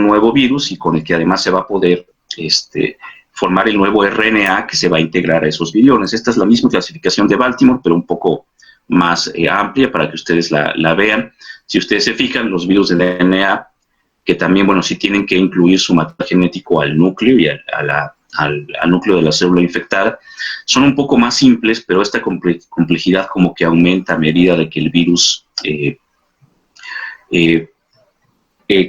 nuevo virus y con el que además se va a poder formar el nuevo RNA que se va a integrar a esos viriones. Esta es la misma clasificación de Baltimore, pero un poco más amplia para que ustedes la vean. Si ustedes se fijan, los virus de DNA, que también, bueno, sí tienen que incluir su material genético al núcleo y al núcleo de la célula infectada, son un poco más simples, pero esta complejidad como que aumenta a medida de que el virus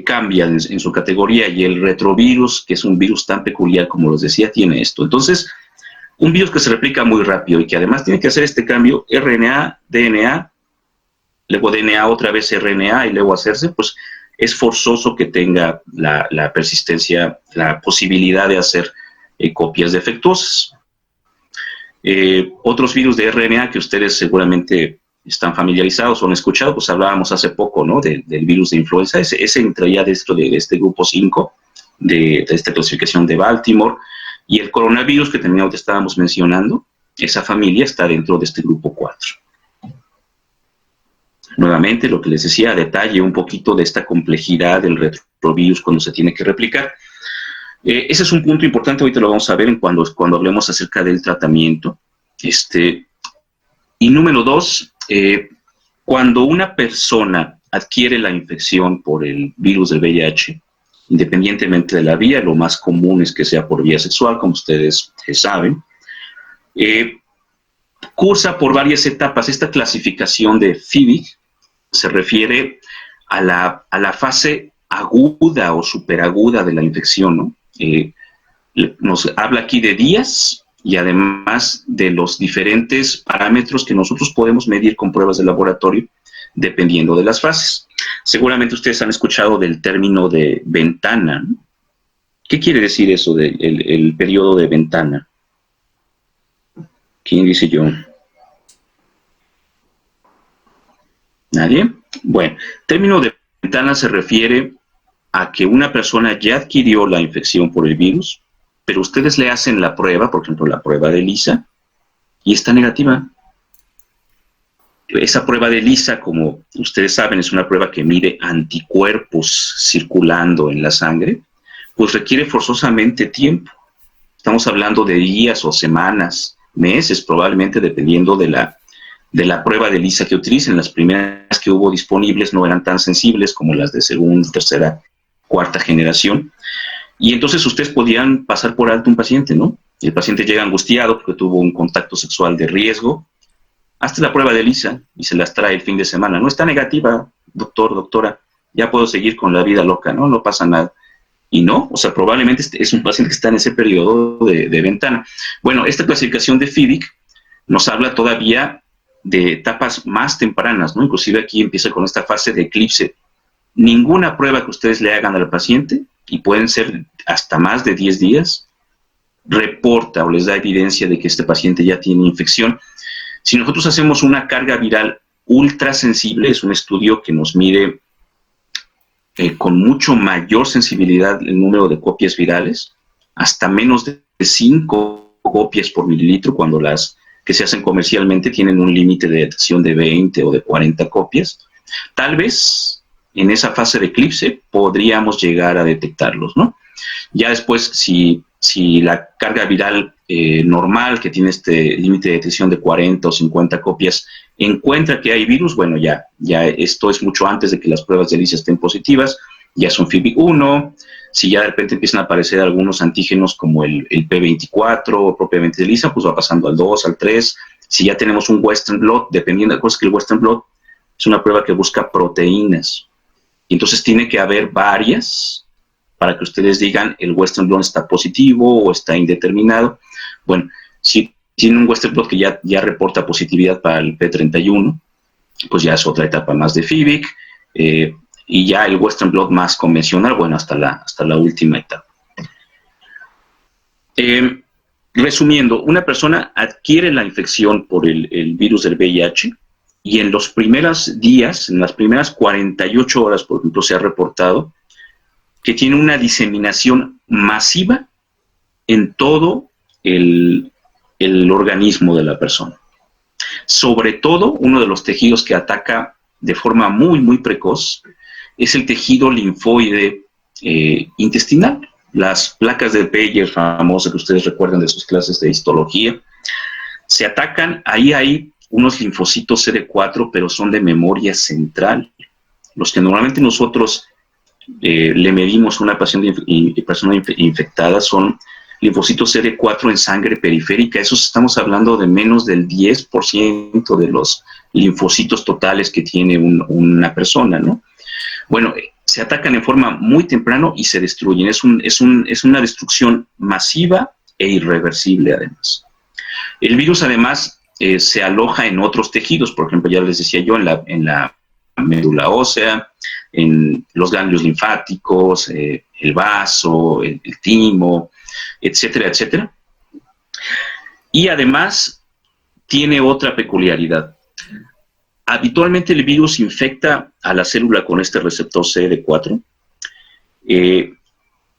cambia en su categoría, y el retrovirus, que es un virus tan peculiar como les decía, tiene esto. Entonces, un virus que se replica muy rápido y que además tiene que hacer este cambio, RNA, DNA, luego DNA otra vez RNA y luego hacerse, pues es forzoso que tenga la persistencia, la posibilidad de hacer copias defectuosas. Otros virus de RNA que ustedes seguramente están familiarizados o han escuchado, pues hablábamos hace poco, ¿no?, del virus de influenza. Ese entraría dentro de este grupo 5, de esta clasificación de Baltimore, y el coronavirus que también estábamos mencionando, esa familia está dentro de este grupo 4. Nuevamente, lo que les decía, a detalle un poquito de esta complejidad del retrovirus cuando se tiene que replicar. Ese es un punto importante, ahorita lo vamos a ver cuando hablemos acerca del tratamiento. Y número 2, cuando una persona adquiere la infección por el virus del VIH, independientemente de la vía, lo más común es que sea por vía sexual, como ustedes saben, cursa por varias etapas. Esta clasificación de FIVIC se refiere a la fase aguda o superaguda de la infección, ¿no? Nos habla aquí de días y además de los diferentes parámetros que nosotros podemos medir con pruebas de laboratorio dependiendo de las fases. Seguramente ustedes han escuchado del término de ventana, ¿no? ¿Qué quiere decir eso del periodo de ventana? ¿Quién dice yo? ¿Nadie? Bueno, término de ventana se refiere a que una persona ya adquirió la infección por el virus, pero ustedes le hacen la prueba, por ejemplo, la prueba de ELISA, y está negativa. Esa prueba de ELISA, como ustedes saben, es una prueba que mide anticuerpos circulando en la sangre, pues requiere forzosamente tiempo. Estamos hablando de días o semanas, meses, probablemente, dependiendo de la prueba de ELISA que utilicen. Las primeras que hubo disponibles no eran tan sensibles como las de segunda, tercera, cuarta generación. Y entonces ustedes podían pasar por alto un paciente, ¿no? El paciente llega angustiado porque tuvo un contacto sexual de riesgo. Hazte la prueba de ELISA y se las trae el fin de semana. No está negativa, doctor, doctora, ya puedo seguir con la vida loca, ¿no? No pasa nada. Y no, o sea, probablemente es un paciente que está en ese periodo de ventana. Bueno, esta clasificación de FIVIC nos habla todavía de etapas más tempranas, ¿no? Inclusive aquí empieza con esta fase de eclipse. Ninguna prueba que ustedes le hagan al paciente, y pueden ser hasta más de 10 días, reporta o les da evidencia de que este paciente ya tiene infección. Si nosotros hacemos una carga viral ultra sensible, es un estudio que nos mide con mucho mayor sensibilidad el número de copias virales, hasta menos de 5 copias por mililitro, cuando las que se hacen comercialmente tienen un límite de detección de 20 o de 40 copias. Tal vez en esa fase de eclipse podríamos llegar a detectarlos, ¿no? Ya después, si la carga viral normal, que tiene este límite de detección de 40 o 50 copias, encuentra que hay virus, bueno, ya esto es mucho antes de que las pruebas de ELISA estén positivas, ya son FIVIC-1. Si ya de repente empiezan a aparecer algunos antígenos como el P24 o propiamente de ELISA, pues va pasando al 2, al 3. Si ya tenemos un Western blot, dependiendo de cosas, que el Western blot es una prueba que busca proteínas. Y entonces tiene que haber varias para que ustedes digan el Western blot está positivo o está indeterminado. Bueno, si tiene un Western blot que ya reporta positividad para el P31, pues ya es otra etapa más de FIVIC, y ya el Western blot más convencional, bueno, hasta la última etapa. Resumiendo, una persona adquiere la infección por el virus del VIH, y en los primeros días, en las primeras 48 horas, por ejemplo, se ha reportado que tiene una diseminación masiva en todo el organismo de la persona. Sobre todo, uno de los tejidos que ataca de forma muy, muy precoz es el tejido linfoide intestinal. Las placas de Peyer famosas que ustedes recuerdan de sus clases de histología, se atacan, ahí hay unos linfocitos CD4, pero son de memoria central. Los que normalmente nosotros le medimos a una persona infectada son linfocitos CD4 en sangre periférica. Esos estamos hablando de menos del 10% de los linfocitos totales que tiene una persona, ¿no? Bueno, se atacan en forma muy temprano y se destruyen. Es una destrucción masiva e irreversible, además. El virus, además, se aloja en otros tejidos. Por ejemplo, ya les decía yo, en la médula ósea, en los ganglios linfáticos, el vaso, el timo, etcétera, etcétera. Y además tiene otra peculiaridad. Habitualmente el virus infecta a la célula con este receptor CD4.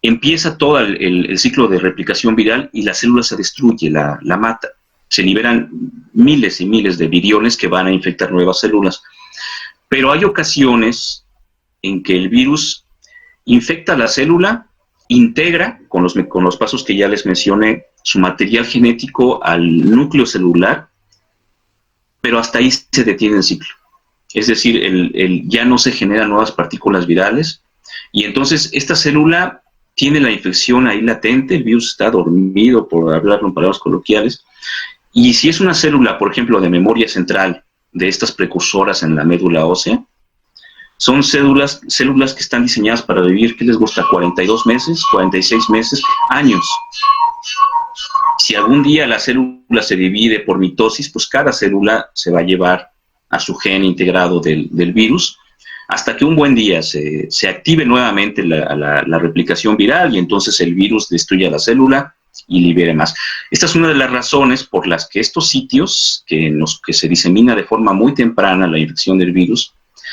Empieza todo el ciclo de replicación viral y la célula se destruye, la mata. Se liberan miles y miles de viriones que van a infectar nuevas células. Pero hay ocasiones en que el virus infecta la célula, integra, con los pasos que ya les mencioné, su material genético al núcleo celular, pero hasta ahí se detiene el ciclo. Es decir, ya no se generan nuevas partículas virales, y entonces esta célula tiene la infección ahí latente, el virus está dormido, por hablarlo en palabras coloquiales, y si es una célula, por ejemplo, de memoria central, de estas precursoras en la médula ósea, son células que están diseñadas para vivir, ¿qué les gusta? 42 meses, 46 meses, años. Si algún día la célula se divide por mitosis, pues cada célula se va a llevar a su gen integrado del virus, hasta que un buen día se active nuevamente la replicación viral y entonces el virus destruya la célula y libere más. Esta es una de las razones por las que estos sitios, que se disemina de forma muy temprana la infección del virus,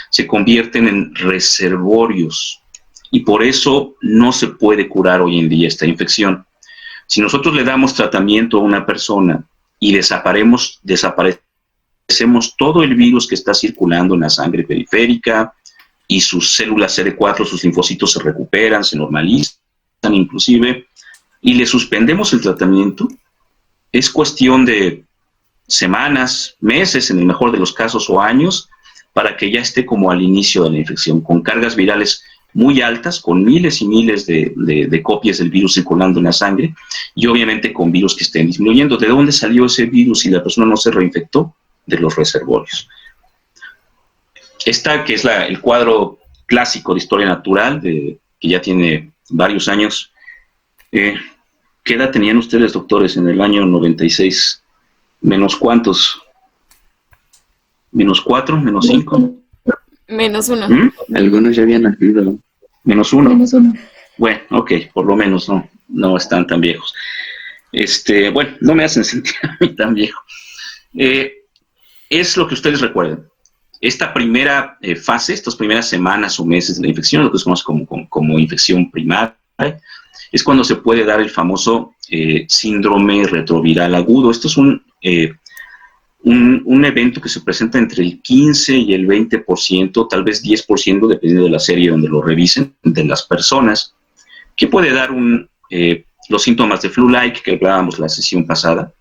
se convierten en reservorios, y por eso no se puede curar hoy en día esta infección. Si nosotros le damos tratamiento a una persona y desaparecemos todo el virus que está circulando en la sangre periférica, y sus células CD4, sus linfocitos se recuperan, se normalizan inclusive, y le suspendemos el tratamiento, es cuestión de semanas, meses, en el mejor de los casos, o años, para que ya esté como al inicio de la infección, con cargas virales muy altas, con miles y miles de copias del virus circulando en la sangre, y obviamente con virus que estén disminuyendo. ¿De dónde salió ese virus si la persona no se reinfectó? De los reservorios. Esta, que es el cuadro clásico de historia natural, que ya tiene varios años. ¿Qué edad tenían ustedes, doctores, en el año 96? ¿Menos cuántos? ¿Menos 4? ¿Menos 5? Menos 1. Algunos ya habían nacido. ¿Menos 1? Menos 1. Bueno, ok, por lo menos no están tan viejos. Bueno, no me hacen sentir a mí tan viejo. Es lo que ustedes recuerdan. Esta primera fase, estas primeras semanas o meses de la infección, lo que se conoce como infección primaria, es cuando se puede dar el famoso síndrome retroviral agudo. Esto es un evento que se presenta entre el 15 y el 20%, tal vez 10%, dependiendo de la serie donde lo revisen, de las personas, que puede dar los síntomas de flu-like que hablábamos la sesión pasada: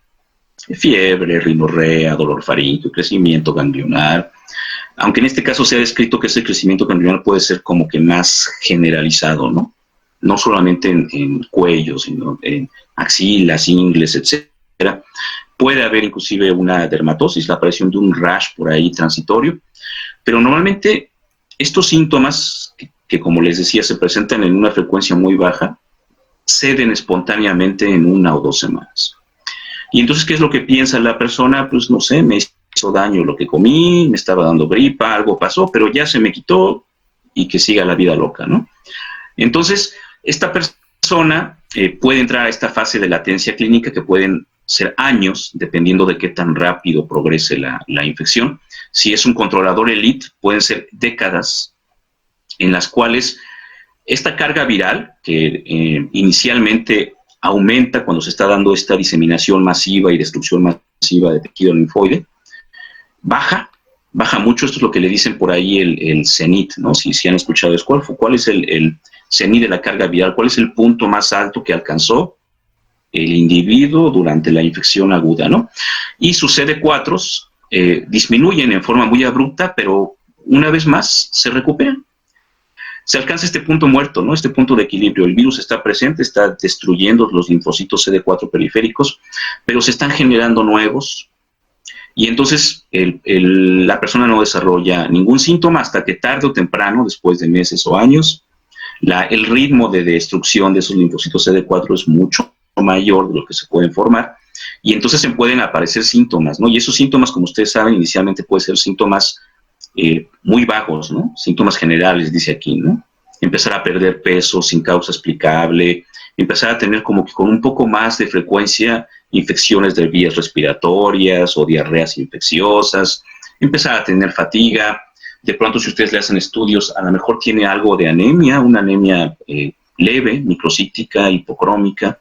fiebre, rinorrea, dolor faríngeo, crecimiento ganglionar, aunque en este caso se ha descrito que ese crecimiento ganglionar puede ser como que más generalizado, ¿no? No solamente en cuello, sino en axilas, ingles, etcétera. Puede haber inclusive una dermatosis, la aparición de un rash por ahí transitorio, pero normalmente estos síntomas, que como les decía se presentan en una frecuencia muy baja, ceden espontáneamente en 1 o 2 semanas. Y entonces, ¿qué es lo que piensa la persona? Pues no sé, me hizo daño lo que comí, me estaba dando gripa, algo pasó, pero ya se me quitó y que siga la vida loca, ¿no? Entonces, esta persona puede entrar a esta fase de latencia clínica que pueden ser años, dependiendo de qué tan rápido progrese la infección. Si es un controlador elite, pueden ser décadas en las cuales esta carga viral, que inicialmente aumenta cuando se está dando esta diseminación masiva y destrucción masiva de tejido linfoide, baja baja mucho. Esto es lo que le dicen por ahí el cenit, ¿no? Si han escuchado eso. ¿Cuál es el cenit de la carga viral? ¿Cuál es el punto más alto que alcanzó el individuo durante la infección aguda, ¿no? Y sus CD4 disminuyen en forma muy abrupta, pero una vez más se recuperan. Se alcanza este punto muerto, ¿no? Este punto de equilibrio. El virus está presente, está destruyendo los linfocitos CD4 periféricos, pero se están generando nuevos, y entonces la persona no desarrolla ningún síntoma hasta que tarde o temprano, después de meses o años, el ritmo de destrucción de esos linfocitos CD4 es mucho mayor de lo que se pueden formar, y entonces se pueden aparecer síntomas, ¿no? Y esos síntomas, como ustedes saben, inicialmente pueden ser síntomas muy vagos, ¿no? Síntomas generales, dice aquí, ¿no? Empezar a perder peso sin causa explicable, empezar a tener como que con un poco más de frecuencia infecciones de vías respiratorias o diarreas infecciosas, empezar a tener fatiga. De pronto, si ustedes le hacen estudios, a lo mejor tiene algo de anemia, una anemia leve, microcítica, hipocrómica.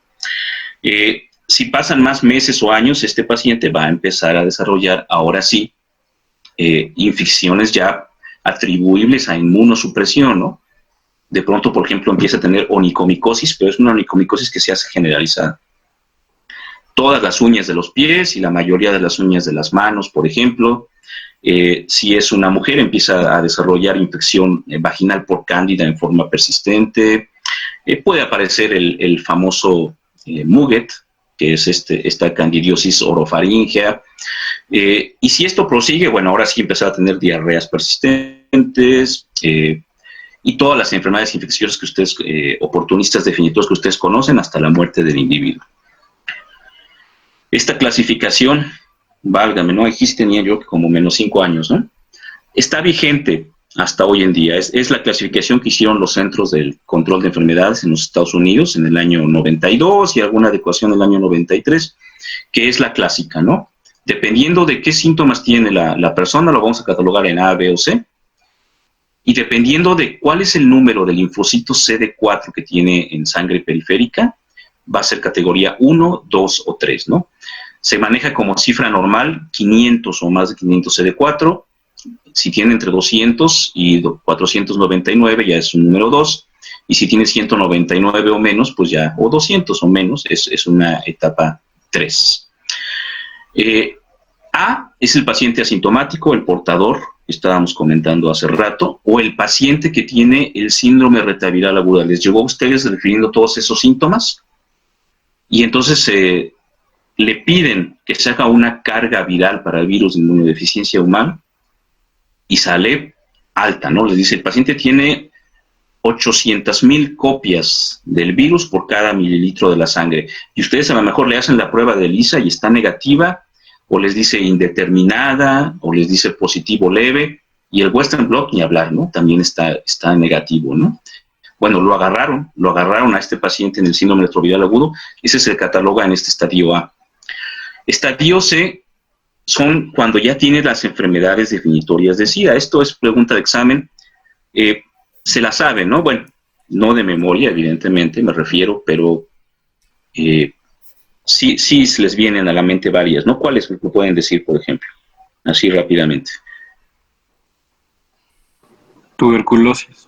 Si pasan más meses o años, este paciente va a empezar a desarrollar, ahora sí, infecciones ya atribuibles a inmunosupresión, ¿no? De pronto, por ejemplo, empieza a tener onicomicosis, pero es una onicomicosis que se hace generalizada. Todas las uñas de los pies y la mayoría de las uñas de las manos, por ejemplo. Si es una mujer, empieza a desarrollar infección vaginal por cándida en forma persistente. Puede aparecer el famoso Muget, que es esta candidiosis orofaríngea. Y si esto prosigue, bueno, ahora sí empezar a tener diarreas persistentes, y todas las enfermedades infecciosas que ustedes, oportunistas definitorias que ustedes conocen, hasta la muerte del individuo. Esta clasificación, válgame, ¿no? Aquí sí tenía yo como menos 5 años, ¿no? Está vigente hasta hoy en día. Es la clasificación que hicieron los Centros del Control de Enfermedades en los Estados Unidos en el año 92 y alguna adecuación en el año 93, que es la clásica, ¿no? Dependiendo de qué síntomas tiene la persona, lo vamos a catalogar en A, B o C. Y dependiendo de cuál es el número de linfocitos CD4 que tiene en sangre periférica, va a ser categoría 1, 2 o 3, ¿no? Se maneja como cifra normal 500 o más de 500 CD4. Si tiene entre 200 y 499 ya es un número 2. Y si tiene 199 o menos, pues ya, o 200 o menos, es una etapa 3. A es el paciente asintomático, el portador, que estábamos comentando hace rato, o el paciente que tiene el síndrome retaviral aguda. ¿Les llegó a ustedes refiriendo todos esos síntomas? Y entonces le piden que se haga una carga viral para el virus de inmunodeficiencia humana y sale alta, ¿no? Les dice, el paciente tiene 800,000 copias del virus por cada mililitro de la sangre. Y ustedes a lo mejor le hacen la prueba de ELISA y está negativa, o les dice indeterminada, o les dice positivo leve, y el Western blot ni hablar, ¿no? También está negativo, ¿no? Bueno, lo agarraron a este paciente en el síndrome retroviral agudo. Ese se cataloga en este estadio A. Estadio C son cuando ya tiene las enfermedades definitorias de SIDA. Esto es pregunta de examen. Se la sabe, ¿no? Bueno, no de memoria, evidentemente, me refiero, pero sí se les vienen a la mente varias, ¿no? ¿Cuáles me pueden decir, por ejemplo? Así rápidamente. Tuberculosis.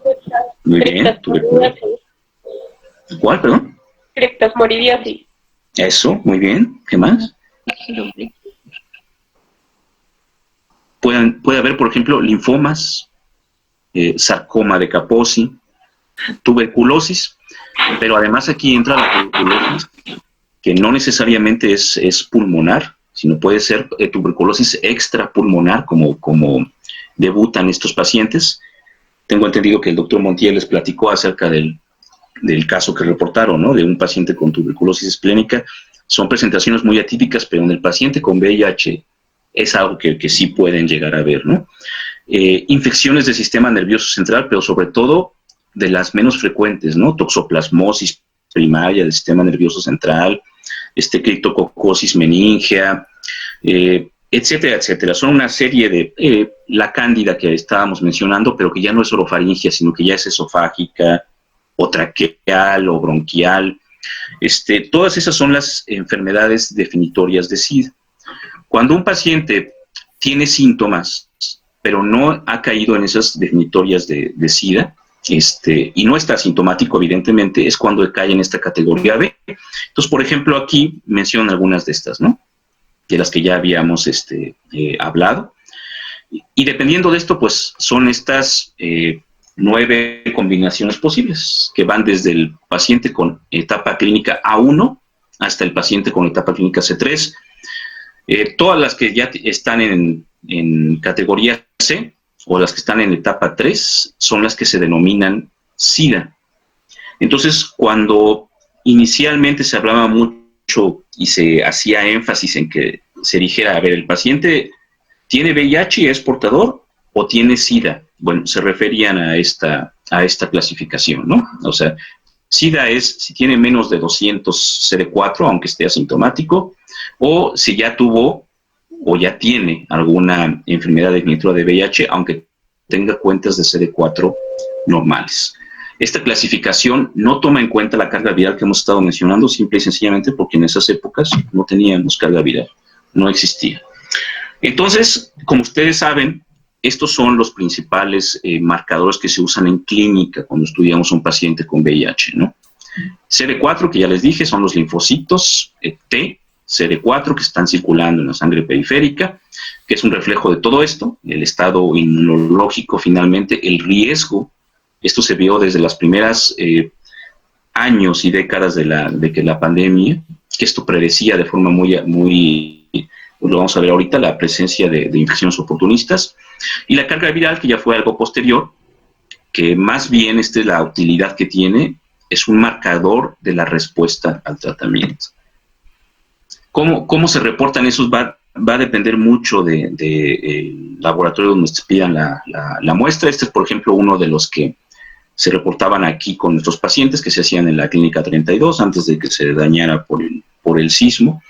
Muy bien, tuberculosis. ¿Cuál, perdón? Criptasmoridiasis. Eso, muy bien. ¿Qué más? Puede haber, por ejemplo, linfomas, sarcoma de Kaposi, tuberculosis, pero además aquí entra la tuberculosis, que no necesariamente es pulmonar, sino puede ser tuberculosis extrapulmonar, como debutan estos pacientes. Tengo entendido que el doctor Montiel les platicó acerca del caso que reportaron, ¿no? De un paciente con tuberculosis esplénica. Son presentaciones muy atípicas, pero en el paciente con VIH es algo que sí pueden llegar a ver, ¿no? Infecciones del sistema nervioso central, pero sobre todo de las menos frecuentes, ¿no? Toxoplasmosis primaria del sistema nervioso central, criptococosis meningea, etcétera, etcétera. Son una serie de la cándida que estábamos mencionando, pero que ya no es orofaringia, sino que ya es esofágica, o traqueal, o bronquial. Todas esas son las enfermedades definitorias de SIDA. Cuando un paciente tiene síntomas, pero no ha caído en esas definitorias de SIDA, y no está asintomático, evidentemente, es cuando cae en esta categoría B. Entonces, por ejemplo, aquí menciono algunas de estas, ¿no? De las que ya habíamos hablado. Y dependiendo de esto, pues son estas 9 combinaciones posibles, que van desde el paciente con etapa clínica A1 hasta el paciente con etapa clínica C3. Todas las que ya están en categoría C o las que están en etapa 3 son las que se denominan SIDA. Entonces, cuando inicialmente se hablaba mucho y se hacía énfasis en que se dijera, a ver, el paciente tiene VIH y es portador o tiene SIDA. Bueno, se referían a esta clasificación, ¿no? O sea, SIDA es si tiene menos de 200 CD4, aunque esté asintomático, o si ya tuvo o ya tiene alguna enfermedad de de VIH, aunque tenga cuentas de CD4 normales. Esta clasificación no toma en cuenta la carga viral que hemos estado mencionando, simple y sencillamente porque en esas épocas no teníamos carga viral, no existía. Entonces, como ustedes saben, estos son los principales marcadores que se usan en clínica cuando estudiamos a un paciente con VIH, ¿no? CD4, que ya les dije, son los linfocitos T, CD4 que están circulando en la sangre periférica, que es un reflejo de todo esto, el estado inmunológico finalmente, el riesgo. Esto se vio desde las primeras años y décadas de que la pandemia, que esto predecía de forma muy lo vamos a ver ahorita, la presencia de infecciones oportunistas, y la carga viral, que ya fue algo posterior, que más bien la utilidad que tiene es un marcador de la respuesta al tratamiento. ¿Cómo se reportan esos? Va a depender mucho del laboratorio donde se pidan la muestra. Este es, por ejemplo, uno de los que se reportaban aquí con nuestros pacientes, que se hacían en la clínica 32, antes de que se dañara por el sismo.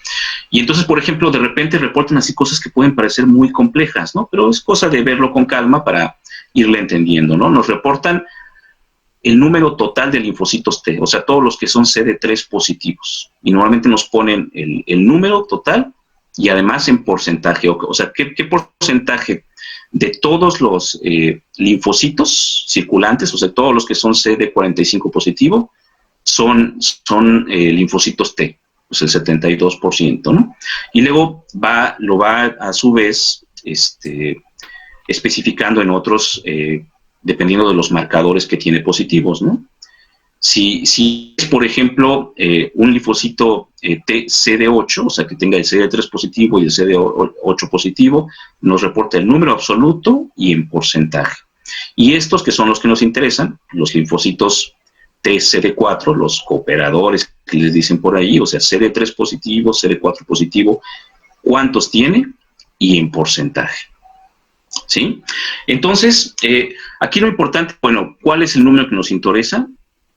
Y entonces, por ejemplo, de repente reportan así cosas que pueden parecer muy complejas, ¿no? Pero es cosa de verlo con calma para irle entendiendo, ¿no? Nos reportan el número total de linfocitos T, o sea, todos los que son CD3 positivos. Y normalmente nos ponen el número total y además en porcentaje. O sea, ¿qué porcentaje de todos los linfocitos circulantes, o sea, todos los que son CD45 positivo, son linfocitos T? Pues el 72%, ¿no? Y luego lo va a su vez especificando en otros, dependiendo de los marcadores que tiene positivos, ¿no? Si es, por ejemplo, un linfocito T CD8, o sea, que tenga el CD3 positivo y el CD8 positivo, nos reporta el número absoluto y en porcentaje. Y estos que son los que nos interesan, los linfocitos TCD4, los cooperadores que les dicen por ahí, o sea, CD3 positivo, CD4 positivo, ¿cuántos tiene? Y en porcentaje. ¿Sí? Entonces, aquí lo importante, bueno, ¿cuál es el número que nos interesa?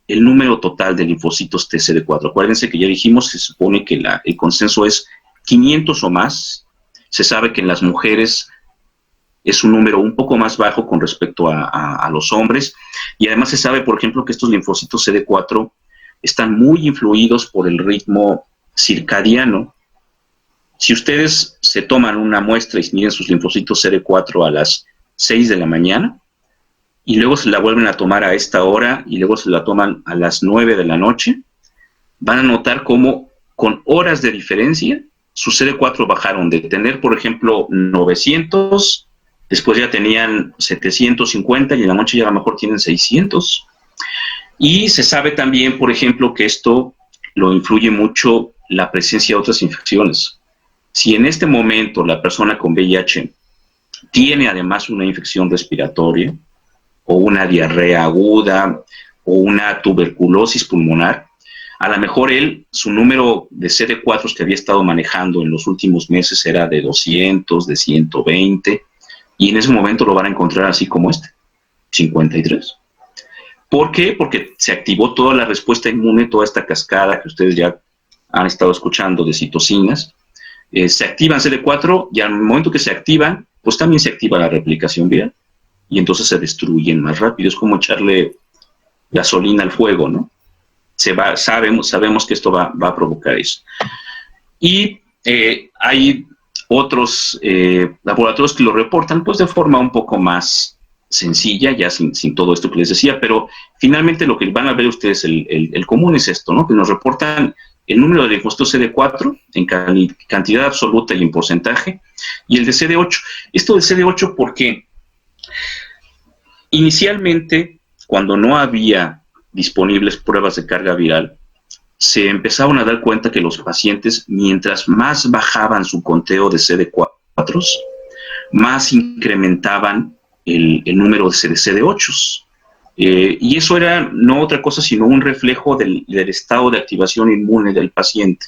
El número total de linfocitos TCD4. Acuérdense que ya dijimos, se supone que el consenso es 500 o más. Se sabe que en las mujeres es un número un poco más bajo con respecto a los hombres, y además se sabe, por ejemplo, que estos linfocitos CD4 están muy influidos por el ritmo circadiano. Si ustedes se toman una muestra y miden sus linfocitos CD4 a las 6 de la mañana, y luego se la vuelven a tomar a esta hora, y luego se la toman a las 9 de la noche, van a notar cómo con horas de diferencia sus CD4 bajaron de tener, por ejemplo, 900, después ya tenían 750 y en la noche ya a lo mejor tienen 600. Y se sabe también, por ejemplo, que esto lo influye mucho la presencia de otras infecciones. Si en este momento la persona con VIH tiene además una infección respiratoria o una diarrea aguda o una tuberculosis pulmonar, a lo mejor su número de CD4 que había estado manejando en los últimos meses era de 200, de 120, y en ese momento lo van a encontrar así como 53. ¿Por qué? Porque se activó toda la respuesta inmune, toda esta cascada que ustedes ya han estado escuchando de citocinas. Se activan CD4 y al momento que se activan, pues también se activa la replicación viral y entonces se destruyen más rápido. Es como echarle gasolina al fuego, ¿no? Sabemos que esto va a provocar eso. Y hay otros laboratorios que lo reportan pues de forma un poco más sencilla, ya sin todo esto que les decía, pero finalmente lo que van a ver ustedes, el común es esto, ¿no? Que nos reportan el número de linfocitos CD4 en cantidad absoluta y en porcentaje, y el de CD8. Esto del CD8 porque inicialmente, cuando no había disponibles pruebas de carga viral, se empezaron a dar cuenta que los pacientes, mientras más bajaban su conteo de CD4, más incrementaban el número de CD8. Y eso era no otra cosa sino un reflejo del estado de activación inmune del paciente.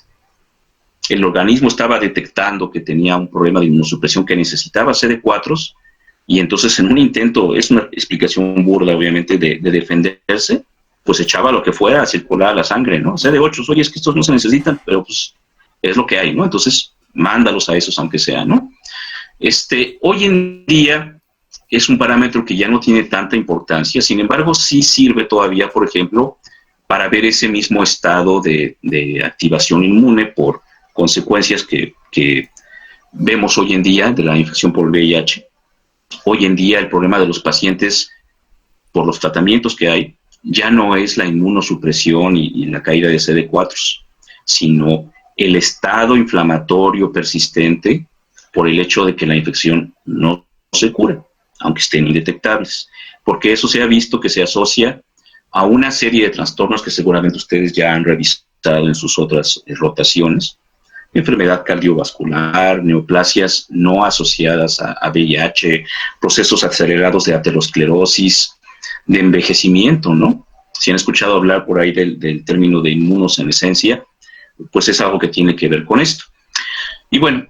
El organismo estaba detectando que tenía un problema de inmunosupresión, que necesitaba CD4, y entonces en un intento, es una explicación burda obviamente de defenderse, pues echaba lo que fuera a circular a la sangre, ¿no? CD8, oye, es que estos no se necesitan, pero pues es lo que hay, ¿no? Entonces, mándalos a esos aunque sea, ¿no? Hoy en día es un parámetro que ya no tiene tanta importancia, sin embargo, sí sirve todavía, por ejemplo, para ver ese mismo estado de activación inmune por consecuencias que vemos hoy en día de la infección por VIH. Hoy en día el problema de los pacientes, por los tratamientos que hay, ya no es la inmunosupresión y la caída de CD4, sino el estado inflamatorio persistente por el hecho de que la infección no se cura, aunque estén indetectables, porque eso se ha visto que se asocia a una serie de trastornos que seguramente ustedes ya han revisado en sus otras rotaciones: enfermedad cardiovascular, neoplasias no asociadas a VIH, procesos acelerados de aterosclerosis, de envejecimiento, ¿no? Si han escuchado hablar por ahí del término de inmunosenescencia, pues es algo que tiene que ver con esto. Y bueno,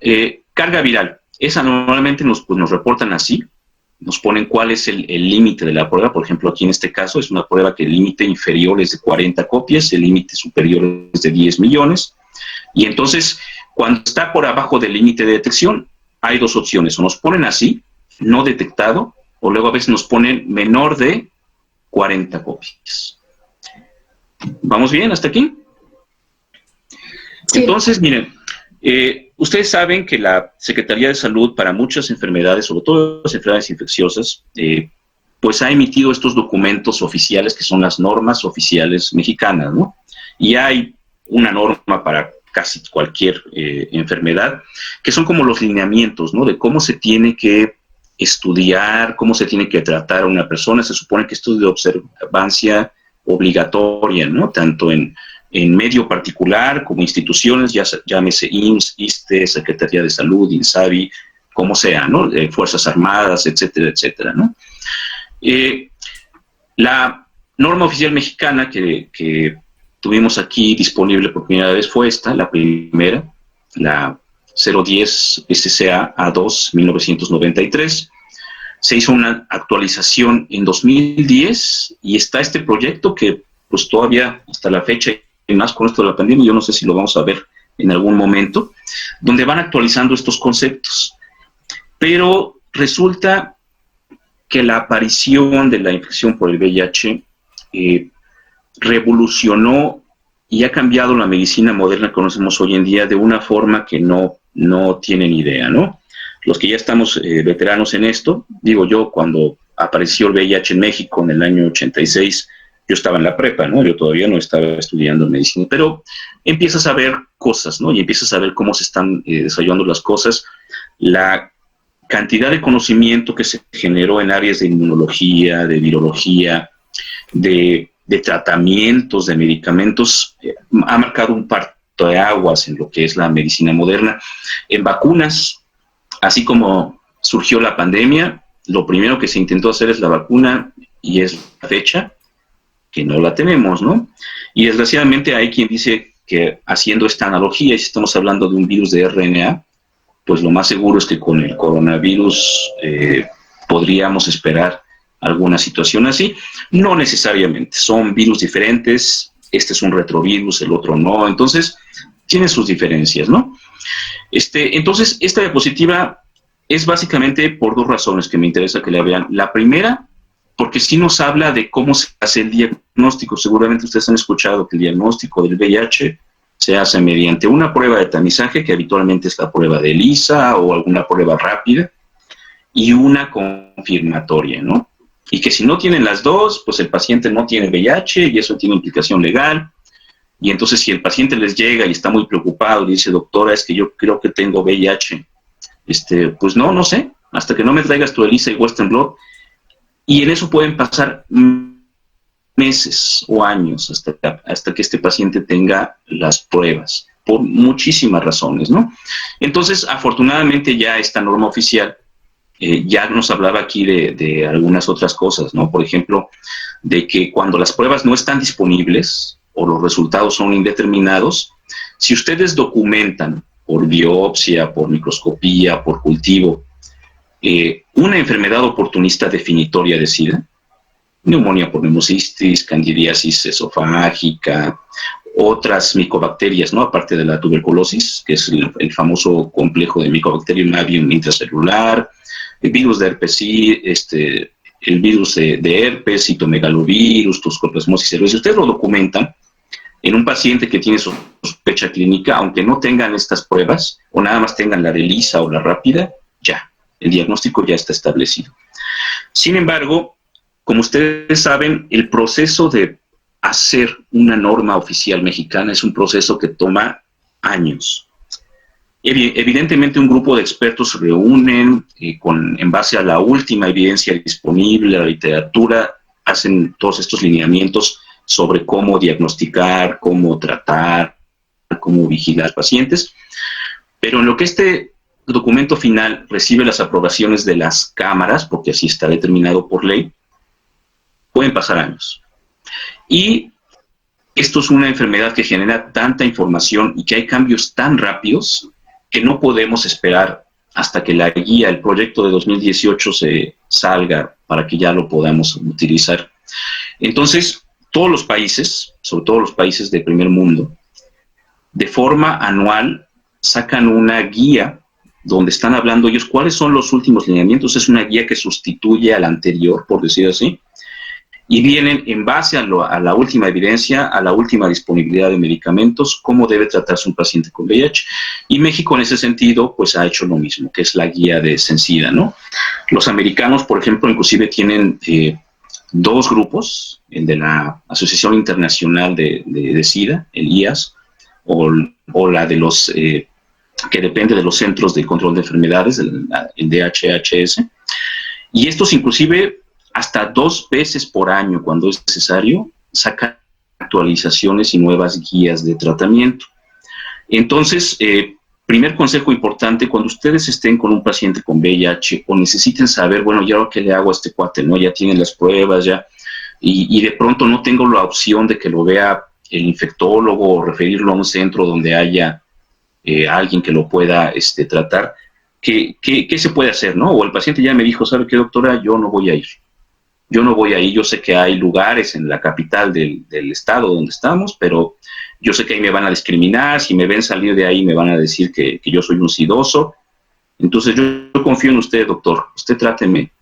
carga viral. Esa normalmente nos reportan así, nos ponen cuál es el límite de la prueba. Por ejemplo, aquí en este caso es una prueba que el límite inferior es de 40 copias, el límite superior es de 10 millones. Y entonces, cuando está por abajo del límite de detección, hay dos opciones: o nos ponen así, no detectado, o luego a veces nos ponen menor de 40 copias. ¿Vamos bien hasta aquí? Sí. Entonces, miren, ustedes saben que la Secretaría de Salud, para muchas enfermedades, sobre todo las enfermedades infecciosas, pues ha emitido estos documentos oficiales que son las normas oficiales mexicanas, ¿no? Y hay una norma para casi cualquier enfermedad, que son como los lineamientos, ¿no? De cómo se tiene que estudiar, cómo se tiene que tratar a una persona. Se supone que esto es de observancia obligatoria, ¿no? Tanto en medio particular como instituciones, ya llámese IMSS, ISSSTE, Secretaría de Salud, INSABI, como sea, ¿no? Fuerzas Armadas, etcétera, etcétera, ¿no? La norma oficial mexicana que tuvimos aquí disponible por primera vez fue esta, la primera, la 010 SCA A2 1993. Se hizo una actualización en 2010 y está este proyecto que pues todavía hasta la fecha, y más con esto de la pandemia, yo no sé si lo vamos a ver en algún momento, donde van actualizando estos conceptos. Pero resulta que la aparición de la infección por el VIH revolucionó y ha cambiado la medicina moderna que conocemos hoy en día de una forma que no tienen idea, ¿no? Los que ya estamos veteranos en esto, digo yo, cuando apareció el VIH en México en el año 86, yo estaba en la prepa, ¿no? Yo todavía no estaba estudiando medicina, pero empiezas a ver cosas, ¿no? Y empiezas a ver cómo se están desarrollando las cosas. La cantidad de conocimiento que se generó en áreas de inmunología, de virología, de tratamientos, de medicamentos, ha marcado un parteaguas en lo que es la medicina moderna. En vacunas, así como surgió la pandemia, lo primero que se intentó hacer es la vacuna, y es la fecha que no la tenemos, ¿no? Y desgraciadamente hay quien dice que, haciendo esta analogía, y si estamos hablando de un virus de RNA, pues lo más seguro es que con el coronavirus podríamos esperar alguna situación así. No necesariamente, son virus diferentes, este es un retrovirus, el otro no, entonces tiene sus diferencias, ¿no? Entonces, esta diapositiva es básicamente por dos razones que me interesa que la vean. La primera, porque sí nos habla de cómo se hace el diagnóstico. Seguramente ustedes han escuchado que el diagnóstico del VIH se hace mediante una prueba de tamizaje, que habitualmente es la prueba de ELISA o alguna prueba rápida, y una confirmatoria, ¿no? Y que si no tienen las dos, pues el paciente no tiene VIH y eso tiene implicación legal. Y entonces si el paciente les llega y está muy preocupado y dice, doctora, es que yo creo que tengo VIH, pues no sé, hasta que no me traigas tu ELISA y Western Blot. Y en eso pueden pasar meses o años hasta que este paciente tenga las pruebas, por muchísimas razones, ¿no? Entonces, afortunadamente ya esta norma oficial ya nos hablaba aquí de algunas otras cosas, ¿no? Por ejemplo, de que cuando las pruebas no están disponibles o los resultados son indeterminados, si ustedes documentan por biopsia, por microscopía, por cultivo, una enfermedad oportunista definitoria de SIDA, neumonía por neumocistis, candidiasis esofágica, otras micobacterias, ¿no? Aparte de la tuberculosis, que es el famoso complejo de Mycobacterium avium intracelular, el virus de herpes, el virus de herpes, citomegalovirus, toxoplasmosis cereus. Si ustedes lo documentan en un paciente que tiene sospecha clínica, aunque no tengan estas pruebas, o nada más tengan la de ELISA o la rápida, ya, el diagnóstico ya está establecido. Sin embargo, como ustedes saben, el proceso de hacer una norma oficial mexicana es un proceso que toma años. Evidentemente un grupo de expertos se reúnen en base a la última evidencia disponible, la literatura, hacen todos estos lineamientos sobre cómo diagnosticar, cómo tratar, cómo vigilar pacientes, pero en lo que este documento final recibe las aprobaciones de las cámaras, porque así está determinado por ley, pueden pasar años. Y esto es una enfermedad que genera tanta información y que hay cambios tan rápidos que no podemos esperar hasta que la guía, el proyecto de 2018 se salga para que ya lo podamos utilizar. Entonces, todos los países, sobre todo los países de primer mundo, de forma anual sacan una guía donde están hablando ellos cuáles son los últimos lineamientos. Es una guía que sustituye a la anterior, por decir así, y vienen en base a la última evidencia, a la última disponibilidad de medicamentos, cómo debe tratarse un paciente con VIH. Y México en ese sentido, pues ha hecho lo mismo, que es la guía de SENSIDA, ¿no? Los americanos, por ejemplo, inclusive tienen dos grupos, el de la Asociación Internacional de SIDA, el IAS, o la de los, que depende de los Centros de Control de Enfermedades, el DHHS, y estos inclusive hasta 2 veces por año, cuando es necesario, sacan actualizaciones y nuevas guías de tratamiento. Entonces, primer consejo importante, cuando ustedes estén con un paciente con VIH o necesiten saber, bueno, ya qué le hago a este cuate, ¿no? Ya tienen las pruebas, ya, y de pronto no tengo la opción de que lo vea el infectólogo o referirlo a un centro donde haya alguien que lo pueda tratar, ¿qué se puede hacer, no? O el paciente ya me dijo, ¿sabe qué, doctora? Yo no voy a ir. Yo no voy ahí, yo sé que hay lugares en la capital del estado donde estamos, pero yo sé que ahí me van a discriminar, si me ven salir de ahí me van a decir que yo soy un sidoso. Entonces yo confío en usted, doctor, usted tráteme.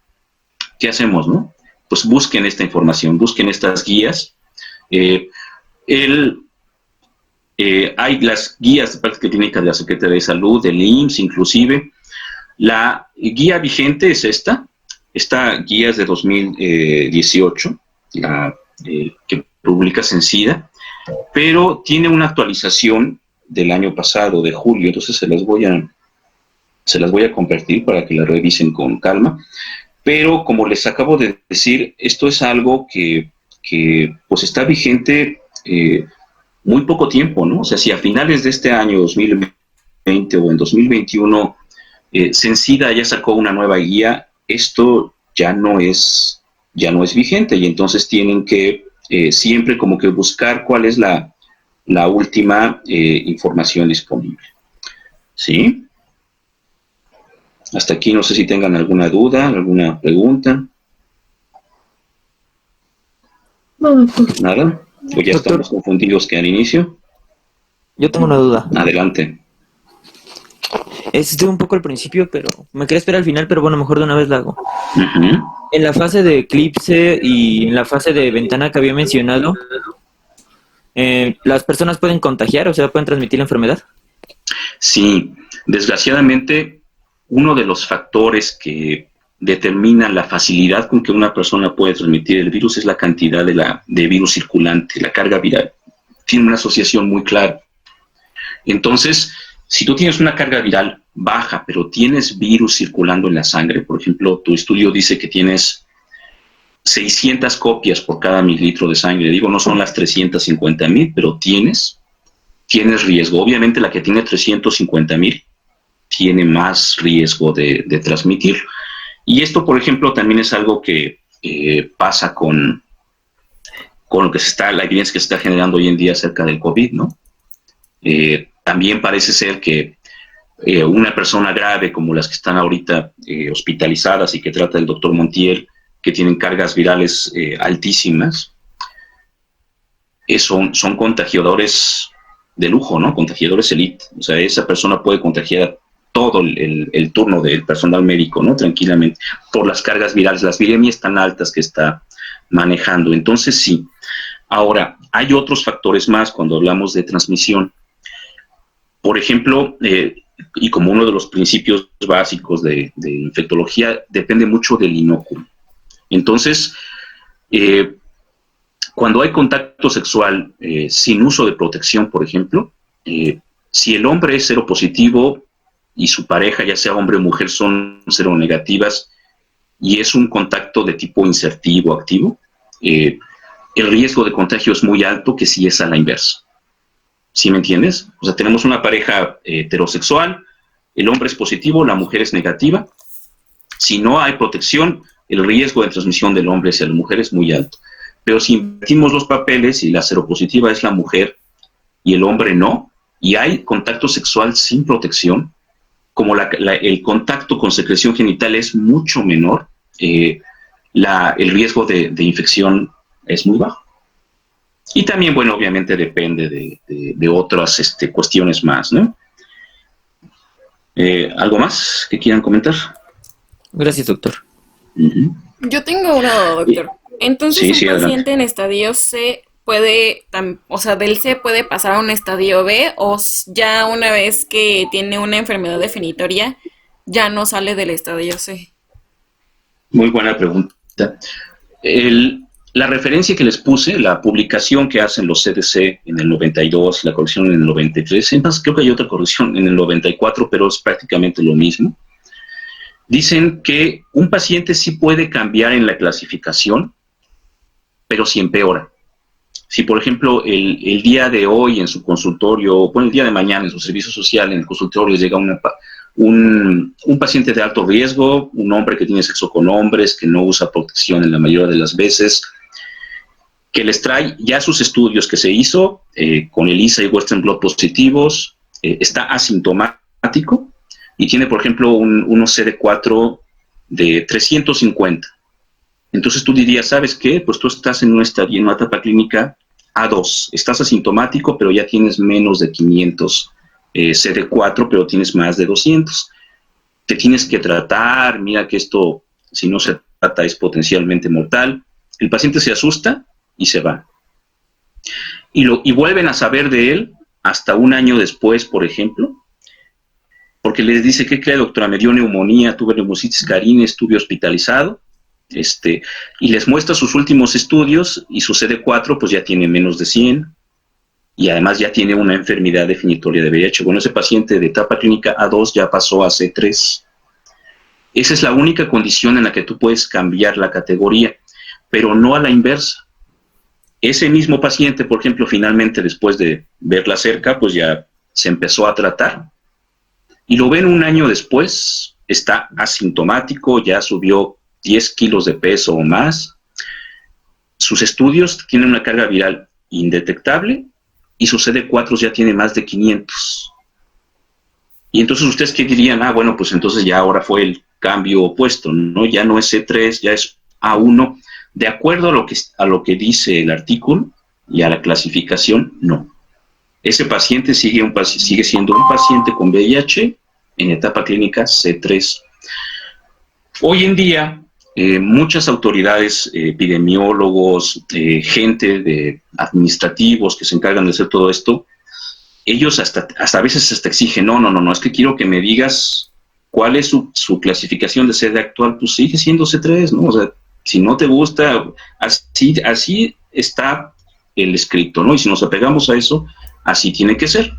¿Qué hacemos, no? Pues busquen esta información, busquen estas guías. Hay las guías de práctica clínica de la Secretaría de Salud, del IMSS inclusive. La guía vigente es esta guía es de 2018, que publica SENSIDA, pero tiene una actualización del año pasado, de julio, entonces se las voy a compartir para que la revisen con calma. Pero como les acabo de decir, esto es algo que pues está vigente muy poco tiempo, ¿no? O sea, si a finales de este año 2020 o en 2021 SENSIDA ya sacó una nueva guía, esto ya no es vigente y entonces tienen que siempre como que buscar cuál es la última información disponible. ¿Sí? Hasta aquí no sé si tengan alguna duda, alguna pregunta. ¿Nada? ¿O ya Doctor, estamos confundidos que al inicio? yo tengo una duda. Adelante. Es un poco al principio, pero me quería esperar al final, pero bueno, mejor de una vez la hago. Uh-huh. En la fase de eclipse y en la fase de ventana que había mencionado, ¿Las personas pueden contagiar, o sea, pueden transmitir la enfermedad? Sí, desgraciadamente, uno de los factores que determina la facilidad con que una persona puede transmitir el virus es la cantidad de virus circulante, la carga viral. Tiene una asociación muy clara. Entonces, si tú tienes una carga viral baja, pero tienes virus circulando en la sangre, por ejemplo, tu estudio dice que tienes 600 copias por cada mililitro de sangre. Digo, no son las 350,000, pero tienes riesgo. Obviamente la que tiene 350,000 tiene más riesgo de transmitir. Y esto, por ejemplo, también es algo que pasa con lo que la evidencia que se está generando hoy en día acerca del COVID, ¿no? También parece ser que una persona grave como las que están ahorita hospitalizadas y que trata el doctor Montiel, que tienen cargas virales altísimas, son contagiadores de lujo, ¿no? Contagiadores elite. O sea, esa persona puede contagiar todo el turno del personal médico, ¿no? Tranquilamente, por las cargas virales, las viremias tan altas que está manejando. Entonces, sí. Ahora, hay otros factores más cuando hablamos de transmisión. Por ejemplo, y como uno de los principios básicos de infectología, depende mucho del inóculo. Entonces, cuando hay contacto sexual sin uso de protección, por ejemplo, si el hombre es seropositivo y su pareja, ya sea hombre o mujer, son seronegativas y es un contacto de tipo insertivo activo, el riesgo de contagio es muy alto que si es a la inversa. ¿Sí me entiendes? O sea, tenemos una pareja heterosexual, el hombre es positivo, la mujer es negativa. Si no hay protección, el riesgo de transmisión del hombre hacia la mujer es muy alto. Pero si invertimos los papeles y la seropositiva es la mujer y el hombre no, y hay contacto sexual sin protección, como el contacto con secreción genital es mucho menor, el riesgo de infección es muy bajo. Y también, bueno, obviamente depende de otras cuestiones más, ¿no? ¿Algo más que quieran comentar? Gracias, doctor. Uh-huh. Yo tengo una, doctor. Entonces, sí, un paciente adelante. en estadio C puede, del C puede pasar a un estadio B, o ya una vez que tiene una enfermedad definitoria, ya no sale del estadio C. Muy buena pregunta. La referencia que les puse, la publicación que hacen los CDC en el 92, la corrección en el 93, entonces creo que hay otra corrección en el 94, pero es prácticamente lo mismo. Dicen que un paciente sí puede cambiar en la clasificación, pero si empeora. Si, por ejemplo, el día de hoy en su consultorio, el día de mañana en su servicio social, en el consultorio, llega un paciente de alto riesgo, un hombre que tiene sexo con hombres, que no usa protección en la mayoría de las veces, que les trae ya sus estudios que se hizo con ELISA y Western blot positivos, está asintomático y tiene, por ejemplo, unos CD4 de 350. Entonces tú dirías, ¿sabes qué? Pues tú estás en una etapa clínica A2, estás asintomático, pero ya tienes menos de 500 CD4, pero tienes más de 200. Te tienes que tratar, mira que esto, si no se trata, es potencialmente mortal. El paciente se asusta y se va. Y vuelven a saber de él hasta un año después, por ejemplo, porque les dice, ¿qué cree, doctora? Me dio neumonía, tuve neumocitis carina, estuve hospitalizado, y les muestra sus últimos estudios y su CD4 pues ya tiene menos de 100 y además ya tiene una enfermedad definitoria de VIH. Bueno, ese paciente de etapa clínica A2 ya pasó a C3. Esa es la única condición en la que tú puedes cambiar la categoría, pero no a la inversa. Ese mismo paciente, por ejemplo, finalmente después de verla cerca, pues ya se empezó a tratar. Y lo ven un año después, está asintomático, ya subió 10 kilos de peso o más. Sus estudios tienen una carga viral indetectable y su CD4 ya tiene más de 500. Y entonces ustedes qué dirían, bueno, pues entonces ya ahora fue el cambio opuesto, ¿no? Ya no es C3, ya es A1. De acuerdo a lo que dice el artículo y a la clasificación, no. Ese paciente sigue siendo un paciente con VIH en etapa clínica C3. Hoy en día, muchas autoridades, epidemiólogos, gente de administrativos que se encargan de hacer todo esto, ellos hasta a veces hasta exigen, no, es que quiero que me digas cuál es su clasificación de sede actual, pues sigue siendo C3, ¿no? O sea, si no te gusta, así está el escrito, ¿no? Y si nos apegamos a eso, así tiene que ser.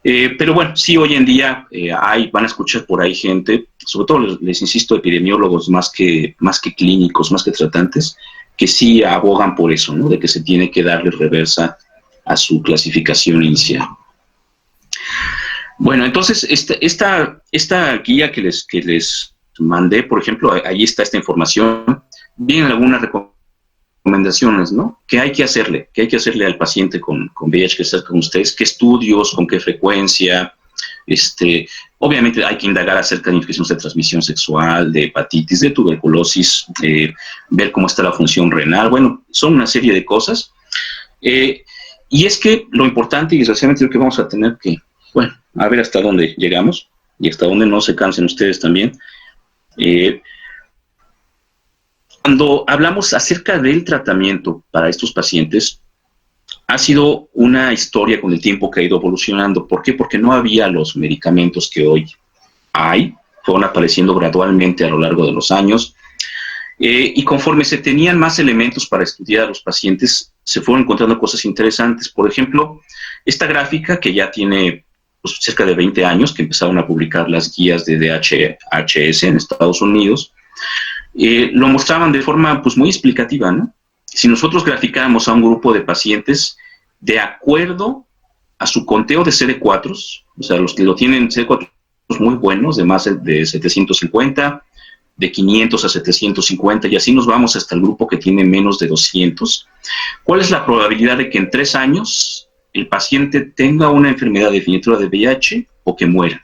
Pero bueno, sí, hoy en día van a escuchar por ahí gente, sobre todo les insisto, epidemiólogos más que clínicos, más que tratantes, que sí abogan por eso, ¿no? De que se tiene que darle reversa a su clasificación inicial. Bueno, entonces esta guía que les mandé, por ejemplo, ahí está esta información, vienen algunas recomendaciones, ¿no? ¿Qué hay que hacerle? ¿Qué hay que hacerle al paciente con VIH que está con ustedes? ¿Qué estudios? ¿Con qué frecuencia? Obviamente hay que indagar acerca de infecciones de transmisión sexual, de hepatitis, de tuberculosis, ver cómo está la función renal. Bueno, son una serie de cosas. Y es que lo importante, y desgraciadamente, es que vamos a tener que, bueno, a ver hasta dónde llegamos y hasta dónde no se cansen ustedes también. Cuando hablamos acerca del tratamiento para estos pacientes, ha sido una historia con el tiempo que ha ido evolucionando. ¿Por qué? Porque no había los medicamentos que hoy hay, fueron apareciendo gradualmente a lo largo de los años, y conforme se tenían más elementos para estudiar a los pacientes, se fueron encontrando cosas interesantes. Por ejemplo, esta gráfica que ya tiene pues, cerca de 20 años, que empezaron a publicar las guías de DHHS en Estados Unidos, lo mostraban de forma pues, muy explicativa, ¿no? Si nosotros graficáramos a un grupo de pacientes de acuerdo a su conteo de CD4, o sea, los que lo tienen CD4 muy buenos, de más de 750, de 500 a 750, y así nos vamos hasta el grupo que tiene menos de 200. ¿Cuál es la probabilidad de que en 3 años el paciente tenga una enfermedad definitiva de VIH o que muera?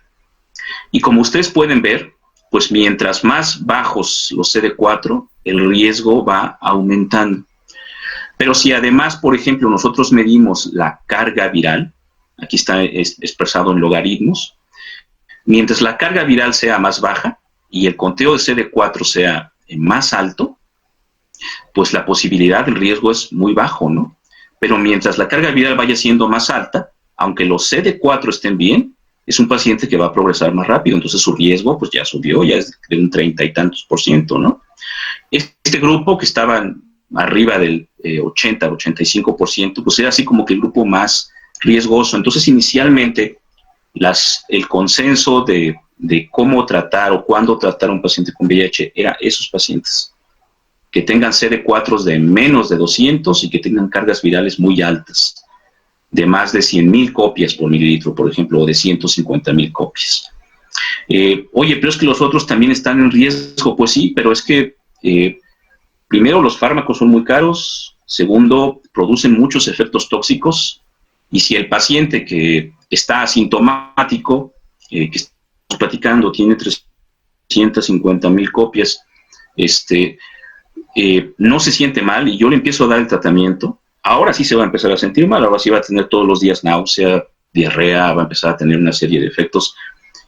Y como ustedes pueden ver, pues mientras más bajos los CD4, el riesgo va aumentando. Pero si además, por ejemplo, nosotros medimos la carga viral, aquí está expresado en logaritmos, mientras la carga viral sea más baja y el conteo de CD4 sea más alto, pues la posibilidad del riesgo es muy bajo, ¿no? Pero mientras la carga viral vaya siendo más alta, aunque los CD4 estén bien, es un paciente que va a progresar más rápido, entonces su riesgo pues ya subió, ya es de un 30 y tantos %, ¿no? Este grupo que estaba arriba del 80, 85%, pues era así como que el grupo más riesgoso. Entonces inicialmente el consenso de cómo tratar o cuándo tratar a un paciente con VIH era esos pacientes, que tengan CD4 de menos de 200 y que tengan cargas virales muy altas, de más de 100,000 copias por mililitro, por ejemplo, o de 150,000 copias. Oye, pero es que los otros también están en riesgo. Pues sí, pero es que primero los fármacos son muy caros, segundo, producen muchos efectos tóxicos, y si el paciente que está asintomático, que estamos platicando, tiene 350,000 copias, no se siente mal y yo le empiezo a dar el tratamiento, ahora sí se va a empezar a sentir mal, ahora sí va a tener todos los días náusea, diarrea, va a empezar a tener una serie de efectos.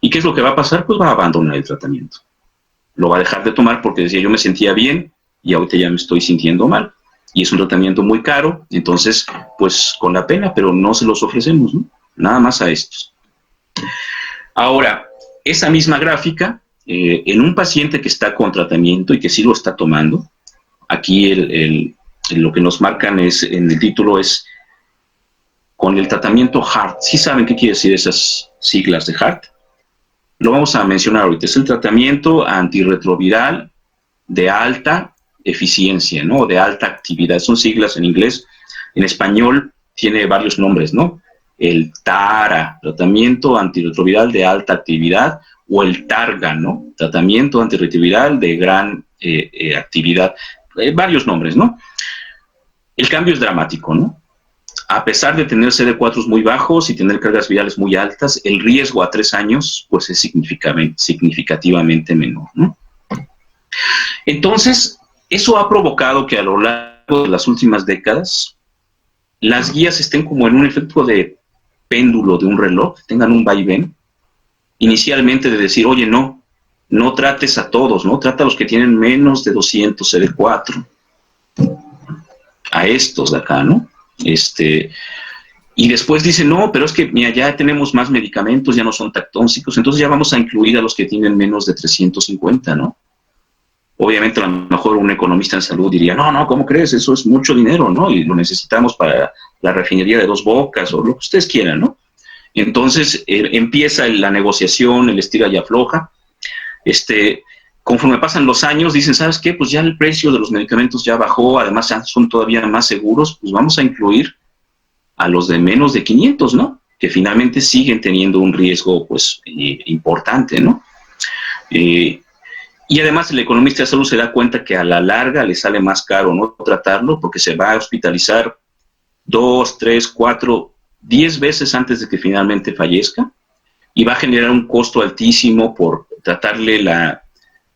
¿Y qué es lo que va a pasar? Pues va a abandonar el tratamiento. Lo va a dejar de tomar porque decía, yo me sentía bien y ahorita ya me estoy sintiendo mal. Y es un tratamiento muy caro, entonces, pues con la pena, pero no se los ofrecemos, ¿no? Nada más a estos. Ahora, esa misma gráfica, en un paciente que está con tratamiento y que sí lo está tomando, aquí lo que nos marcan en el título es con el tratamiento HART. ¿Sí saben qué quiere decir esas siglas de HART? Lo vamos a mencionar ahorita. Es el tratamiento antirretroviral de alta eficiencia, ¿no? De alta actividad. Son siglas en inglés. En español tiene varios nombres, ¿no? El TARA, tratamiento antirretroviral de alta actividad, o el TARGA, ¿no? Tratamiento antirretroviral de gran actividad. Varios nombres, ¿no? El cambio es dramático, ¿no? A pesar de tener CD4 muy bajos y tener cargas virales muy altas, el riesgo a 3 años pues es significativamente menor, ¿no? Entonces, eso ha provocado que a lo largo de las últimas décadas las guías estén como en un efecto de péndulo de un reloj, tengan un vaivén, inicialmente de decir, oye, no no trates a todos, ¿no? Trata a los que tienen menos de 200 CD4. A estos de acá, ¿no? Y después dice, no, pero es que mira, ya tenemos más medicamentos, ya no son tan tóxicos, entonces ya vamos a incluir a los que tienen menos de 350, ¿no? Obviamente a lo mejor un economista en salud diría, no, ¿cómo crees? Eso es mucho dinero, ¿no? Y lo necesitamos para la refinería de Dos Bocas o lo que ustedes quieran, ¿no? Entonces empieza la negociación, el estira y afloja. Conforme pasan los años, dicen, ¿sabes qué? Pues ya el precio de los medicamentos ya bajó, además ya son todavía más seguros, pues vamos a incluir a los de menos de 500, ¿no? Que finalmente siguen teniendo un riesgo, pues, importante, ¿no? Y además el economista de salud se da cuenta que a la larga le sale más caro no tratarlo porque se va a hospitalizar 2, 3, 4, 10 veces antes de que finalmente fallezca y va a generar un costo altísimo por tratarle la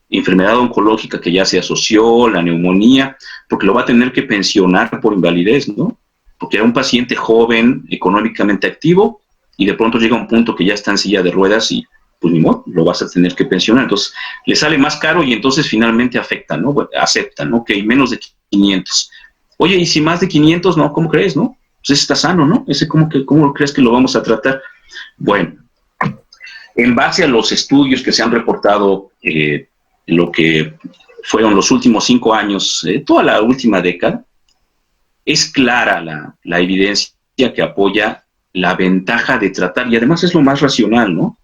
enfermedad oncológica que ya se asoció, la neumonía, porque lo va a tener que pensionar por invalidez, ¿no? Porque era un paciente joven, económicamente activo, y de pronto llega un punto que ya está en silla de ruedas y, pues ni modo, lo vas a tener que pensionar. Entonces, le sale más caro y entonces finalmente afecta, ¿no? Acepta, ¿no? Ok, menos de 500. Oye, y si más de 500, ¿no? ¿Cómo crees, no? Pues ese está sano, ¿no? Ese, ¿cómo crees que lo vamos a tratar? Bueno, en base a los estudios que se han reportado, lo que fueron los últimos 5 años, toda la última década, es clara la evidencia que apoya la ventaja de tratar, y además es lo más racional, ¿no?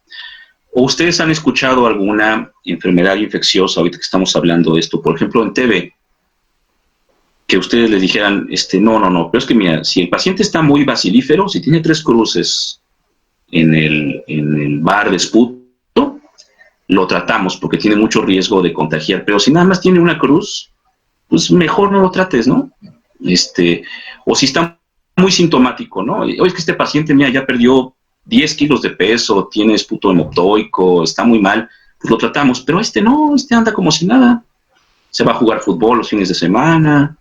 ¿O ustedes han escuchado alguna enfermedad infecciosa, ahorita que estamos hablando de esto, por ejemplo en TB, que ustedes les dijeran, no, pero es que mira, si el paciente está muy bacilífero, si tiene 3 cruces en el bar de esputo, lo tratamos porque tiene mucho riesgo de contagiar, pero si nada más tiene una cruz, pues mejor no lo trates, ¿no? O si está muy sintomático, ¿no? Oye, es que este paciente, mira, ya perdió 10 kilos de peso, tiene esputo hemoptoico, está muy mal, pues lo tratamos, pero no, anda como si nada, se va a jugar fútbol los fines de semana,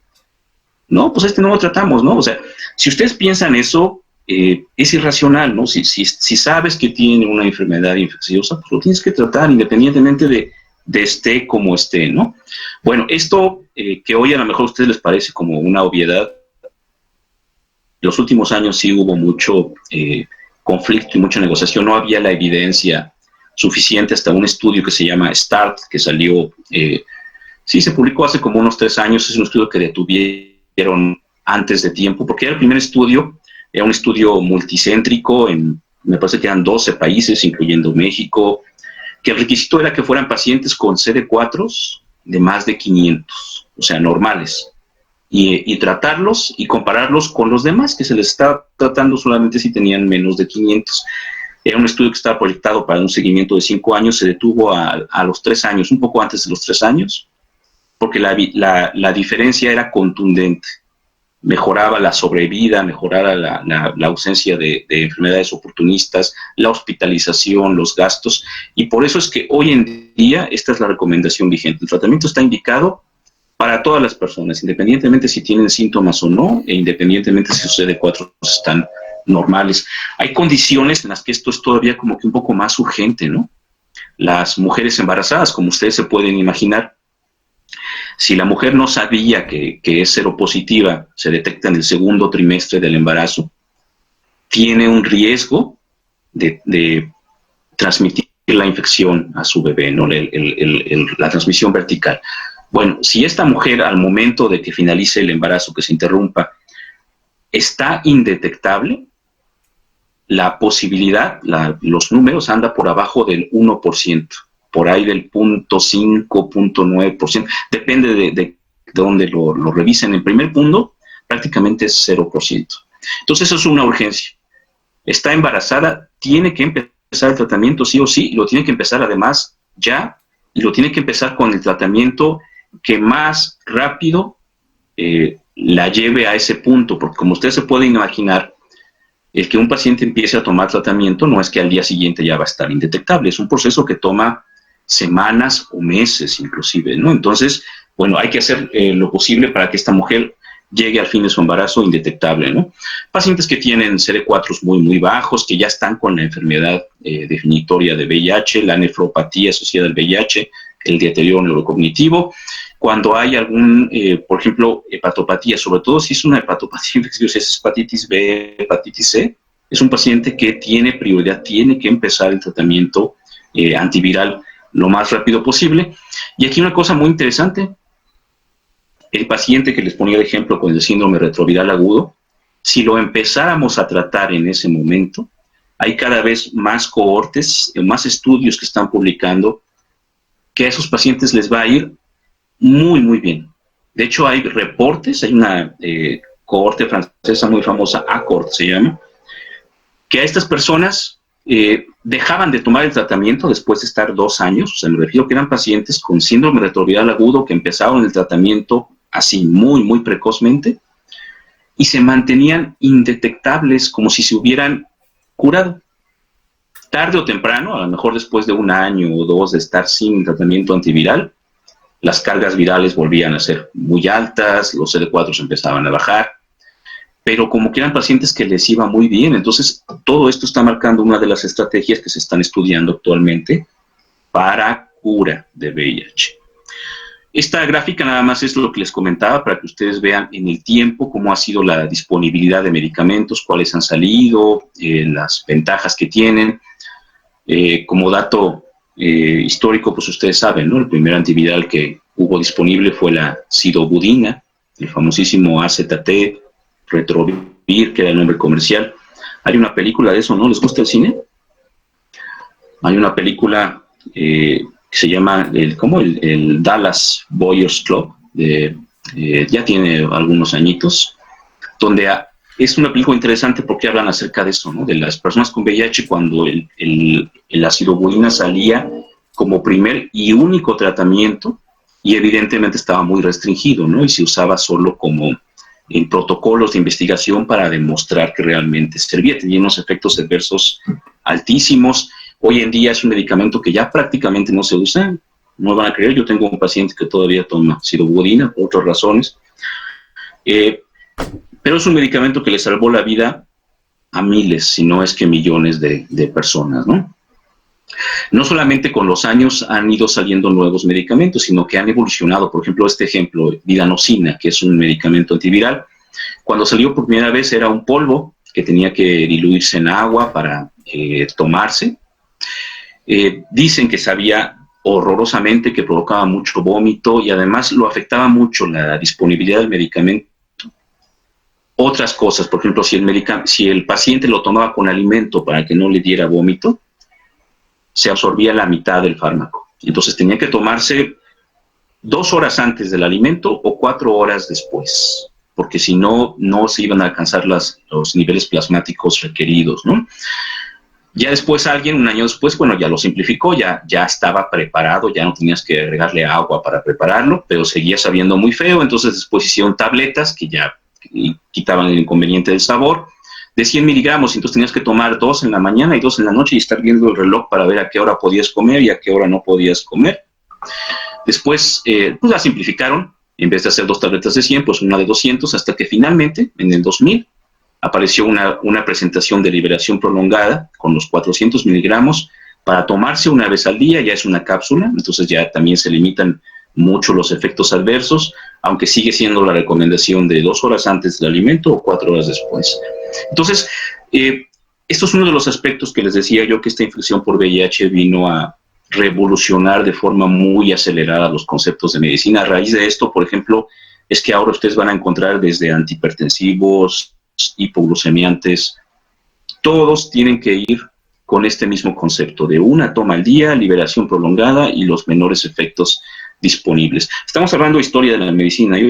no, pues no lo tratamos, ¿no? O sea, si ustedes piensan eso, es irracional, ¿no? Si sabes que tiene una enfermedad infecciosa, pues lo tienes que tratar independientemente de esté como esté, ¿no? Bueno, esto que hoy a lo mejor a ustedes les parece como una obviedad, en los últimos años sí hubo mucho conflicto y mucha negociación, no había la evidencia suficiente hasta un estudio que se llama START, que salió, sí, se publicó hace como unos 3 años, es un estudio que detuvieron antes de tiempo, porque era el primer estudio, era un estudio multicéntrico, me parece que eran 12 países, incluyendo México, que el requisito era que fueran pacientes con CD4 de más de 500, o sea, normales, y tratarlos y compararlos con los demás, que se les está tratando solamente si tenían menos de 500. Era un estudio que estaba proyectado para un seguimiento de 5 años, se detuvo a los 3 años, un poco antes de los 3 años, porque la diferencia era contundente. Mejoraba la sobrevida, mejoraba la ausencia de enfermedades oportunistas, la hospitalización, los gastos, y por eso es que hoy en día esta es la recomendación vigente. El tratamiento está indicado para todas las personas, independientemente si tienen síntomas o no, e independientemente si sus CD4 están normales. Hay condiciones en las que esto es todavía como que un poco más urgente, ¿no? Las mujeres embarazadas, como ustedes se pueden imaginar, si la mujer no sabía que es seropositiva, se detecta en el 2º trimestre del embarazo, tiene un riesgo de transmitir la infección a su bebé, ¿no? La transmisión vertical. Bueno, si esta mujer al momento de que finalice el embarazo, que se interrumpa, está indetectable, la posibilidad, los números anda por abajo del 1%. Por ahí del 0.5, 0.9%, depende de donde lo revisen. En primer punto, prácticamente es 0%. Entonces eso es una urgencia. Está embarazada, tiene que empezar el tratamiento sí o sí, y lo tiene que empezar además ya, y lo tiene que empezar con el tratamiento que más rápido la lleve a ese punto, porque como ustedes se pueden imaginar, el que un paciente empiece a tomar tratamiento no es que al día siguiente ya va a estar indetectable, es un proceso que toma semanas o meses inclusive, ¿no? Entonces, bueno, hay que hacer lo posible para que esta mujer llegue al fin de su embarazo indetectable, ¿no? Pacientes que tienen CD4 muy bajos, que ya están con la enfermedad definitoria de VIH, la nefropatía asociada al VIH, el deterioro neurocognitivo. Cuando hay algún, por ejemplo, hepatopatía, sobre todo si es una hepatopatía infecciosa, es hepatitis B, hepatitis C, es un paciente que tiene prioridad, tiene que empezar el tratamiento antiviral lo más rápido posible. Y aquí una cosa muy interesante, el paciente que les ponía el ejemplo con el síndrome retroviral agudo, si lo empezáramos a tratar en ese momento, hay cada vez más cohortes, más estudios que están publicando que a esos pacientes les va a ir muy bien. De hecho, hay reportes, hay una cohorte francesa muy famosa, ACORD se llama, que a estas personas dejaban de tomar el tratamiento después de estar 2 años, o sea, me refiero que eran pacientes con síndrome retroviral agudo que empezaron el tratamiento así muy precozmente y se mantenían indetectables como si se hubieran curado. Tarde o temprano, a lo mejor después de 1 año o 2 de estar sin tratamiento antiviral, las cargas virales volvían a ser muy altas, los CD4 empezaban a bajar, pero como que eran pacientes que les iba muy bien. Entonces, todo esto está marcando una de las estrategias que se están estudiando actualmente para cura de VIH. Esta gráfica nada más es lo que les comentaba para que ustedes vean en el tiempo cómo ha sido la disponibilidad de medicamentos, cuáles han salido, las ventajas que tienen. Como dato histórico, pues ustedes saben, ¿no? El primer antiviral que hubo disponible fue la sidobudina, el famosísimo AZT Retrovir, que era el nombre comercial. Hay una película de eso, ¿no? ¿Les gusta el cine? Hay una película que se llama el Dallas Boyers Club, ya tiene algunos añitos, donde es una película interesante porque hablan acerca de eso, ¿no? De las personas con VIH cuando la sidobudina salía como primer y único tratamiento y evidentemente estaba muy restringido, ¿no? Y se usaba solo como en protocolos de investigación para demostrar que realmente servía. Tenía unos efectos adversos altísimos. Hoy en día es un medicamento que ya prácticamente no se usa. No van a creer, yo tengo un paciente que todavía toma sidobudina por otras razones. Pero es un medicamento que le salvó la vida a miles, si no es que millones de personas, ¿no? No solamente con los años han ido saliendo nuevos medicamentos, sino que han evolucionado. Por ejemplo, vidanosina, que es un medicamento antiviral. Cuando salió por primera vez era un polvo que tenía que diluirse en agua para tomarse. Dicen que sabía horrorosamente, que provocaba mucho vómito y además lo afectaba mucho la disponibilidad del medicamento. Otras cosas, por ejemplo, si el paciente lo tomaba con alimento para que no le diera vómito, se absorbía la mitad del fármaco. Entonces tenía que tomarse 2 horas antes del alimento o 4 horas después, porque si no, no se iban a alcanzar los niveles plasmáticos requeridos, ¿no? Ya después un año después, bueno, ya lo simplificó, ya estaba preparado, ya no tenías que agregarle agua para prepararlo, pero seguía sabiendo muy feo. Entonces después hicieron tabletas que ya quitaban el inconveniente del sabor, de 100 miligramos, entonces tenías que tomar 2 en la mañana y 2 en la noche y estar viendo el reloj para ver a qué hora podías comer y a qué hora no podías comer. Después, pues la simplificaron, en vez de hacer 2 tabletas de 100, pues una de 200, hasta que finalmente, en el 2000, apareció una presentación de liberación prolongada con los 400 miligramos para tomarse una vez al día. Ya es una cápsula, entonces ya también se limitan mucho los efectos adversos, aunque sigue siendo la recomendación de 2 horas antes del alimento o 4 horas después. Entonces, esto es uno de los aspectos que les decía yo, que esta infección por VIH vino a revolucionar de forma muy acelerada los conceptos de medicina. A raíz de esto, por ejemplo, es que ahora ustedes van a encontrar desde antihipertensivos, hipoglucemiantes, todos tienen que ir con este mismo concepto de una toma al día, liberación prolongada y los menores efectos disponibles. Estamos hablando de historia de la medicina. Yo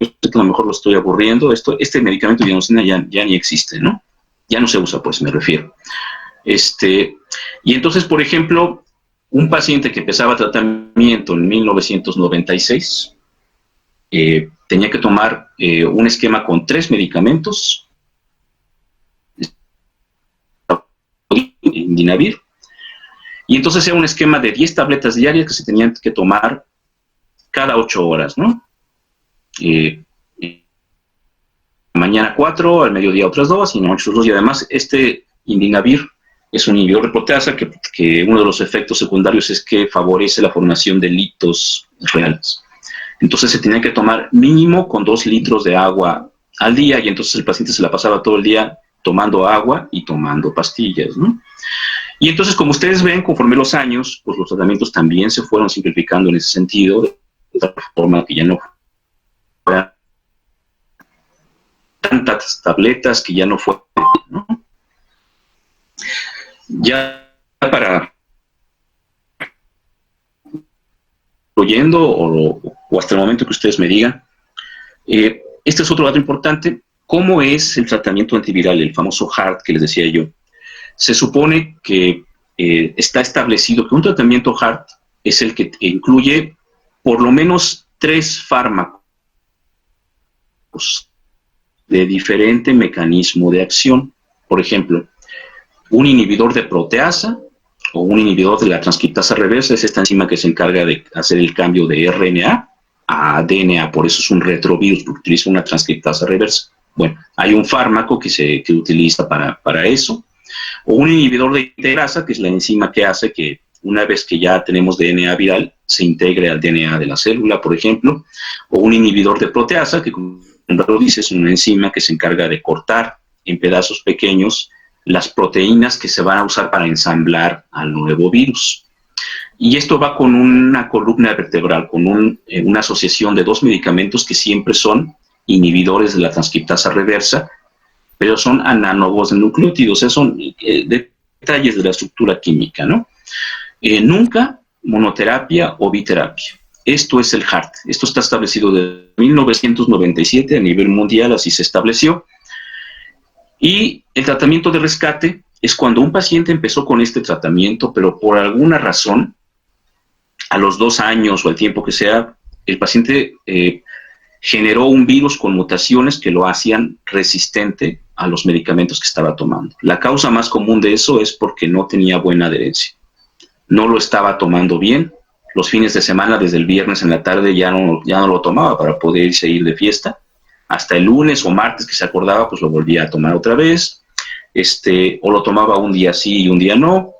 sé que a lo mejor lo estoy aburriendo. Este medicamento de vidanosina ya ni existe, ¿no? Ya no se usa, pues, me refiero. Y entonces, por ejemplo, un paciente que empezaba tratamiento en 1996 tenía que tomar un esquema con 3 medicamentos, Dinavir, y entonces era un esquema de 10 tabletas diarias que se tenían que tomar cada 8 horas, ¿no? mañana 4, al mediodía otras 2 y en la noche otras 2. Y además este indinavir es un inhibidor de proteasa que uno de los efectos secundarios es que favorece la formación de litos renales. Entonces se tenía que tomar mínimo con 2 litros de agua al día, y entonces el paciente se la pasaba todo el día tomando agua y tomando pastillas, ¿no? Y entonces, como ustedes ven, conforme los años, pues los tratamientos también se fueron simplificando en ese sentido, de tal forma que ya no fueran tantas tabletas, que ya no fue, ¿no? Ya para oyendo o hasta el momento que ustedes me digan, este es otro dato importante. ¿Cómo es el tratamiento antiviral, el famoso HART que les decía yo? Se supone que está establecido que un tratamiento HART es el que incluye por lo menos 3 fármacos de diferente mecanismo de acción. Por ejemplo, un inhibidor de proteasa o un inhibidor de la transcriptasa reversa, es esta enzima que se encarga de hacer el cambio de RNA a DNA, por eso es un retrovirus, porque utiliza una transcriptasa reversa. Bueno, hay un fármaco que se utiliza para eso, o un inhibidor de integrasa, que es la enzima que hace que una vez que ya tenemos DNA viral, se integre al DNA de la célula, por ejemplo, o un inhibidor de proteasa, que como lo dice, es una enzima que se encarga de cortar en pedazos pequeños las proteínas que se van a usar para ensamblar al nuevo virus. Y esto va con una columna vertebral, con una asociación de 2 medicamentos que siempre son inhibidores de la transcriptasa reversa, pero son análogos de nucleótidos, o sea, son detalles de la estructura química, ¿no? Nunca monoterapia o biterapia. Esto es el HART. Esto está establecido desde 1997 a nivel mundial, así se estableció. Y el tratamiento de rescate es cuando un paciente empezó con este tratamiento, pero por alguna razón, a los 2 años o al tiempo que sea, el paciente generó un virus con mutaciones que lo hacían resistente a los medicamentos que estaba tomando. La causa más común de eso es porque no tenía buena adherencia. No lo estaba tomando bien. Los fines de semana, desde el viernes en la tarde, ya no lo tomaba para poder irse a ir de fiesta. Hasta el lunes o martes que se acordaba, pues lo volvía a tomar otra vez. O lo tomaba un día sí y un día no.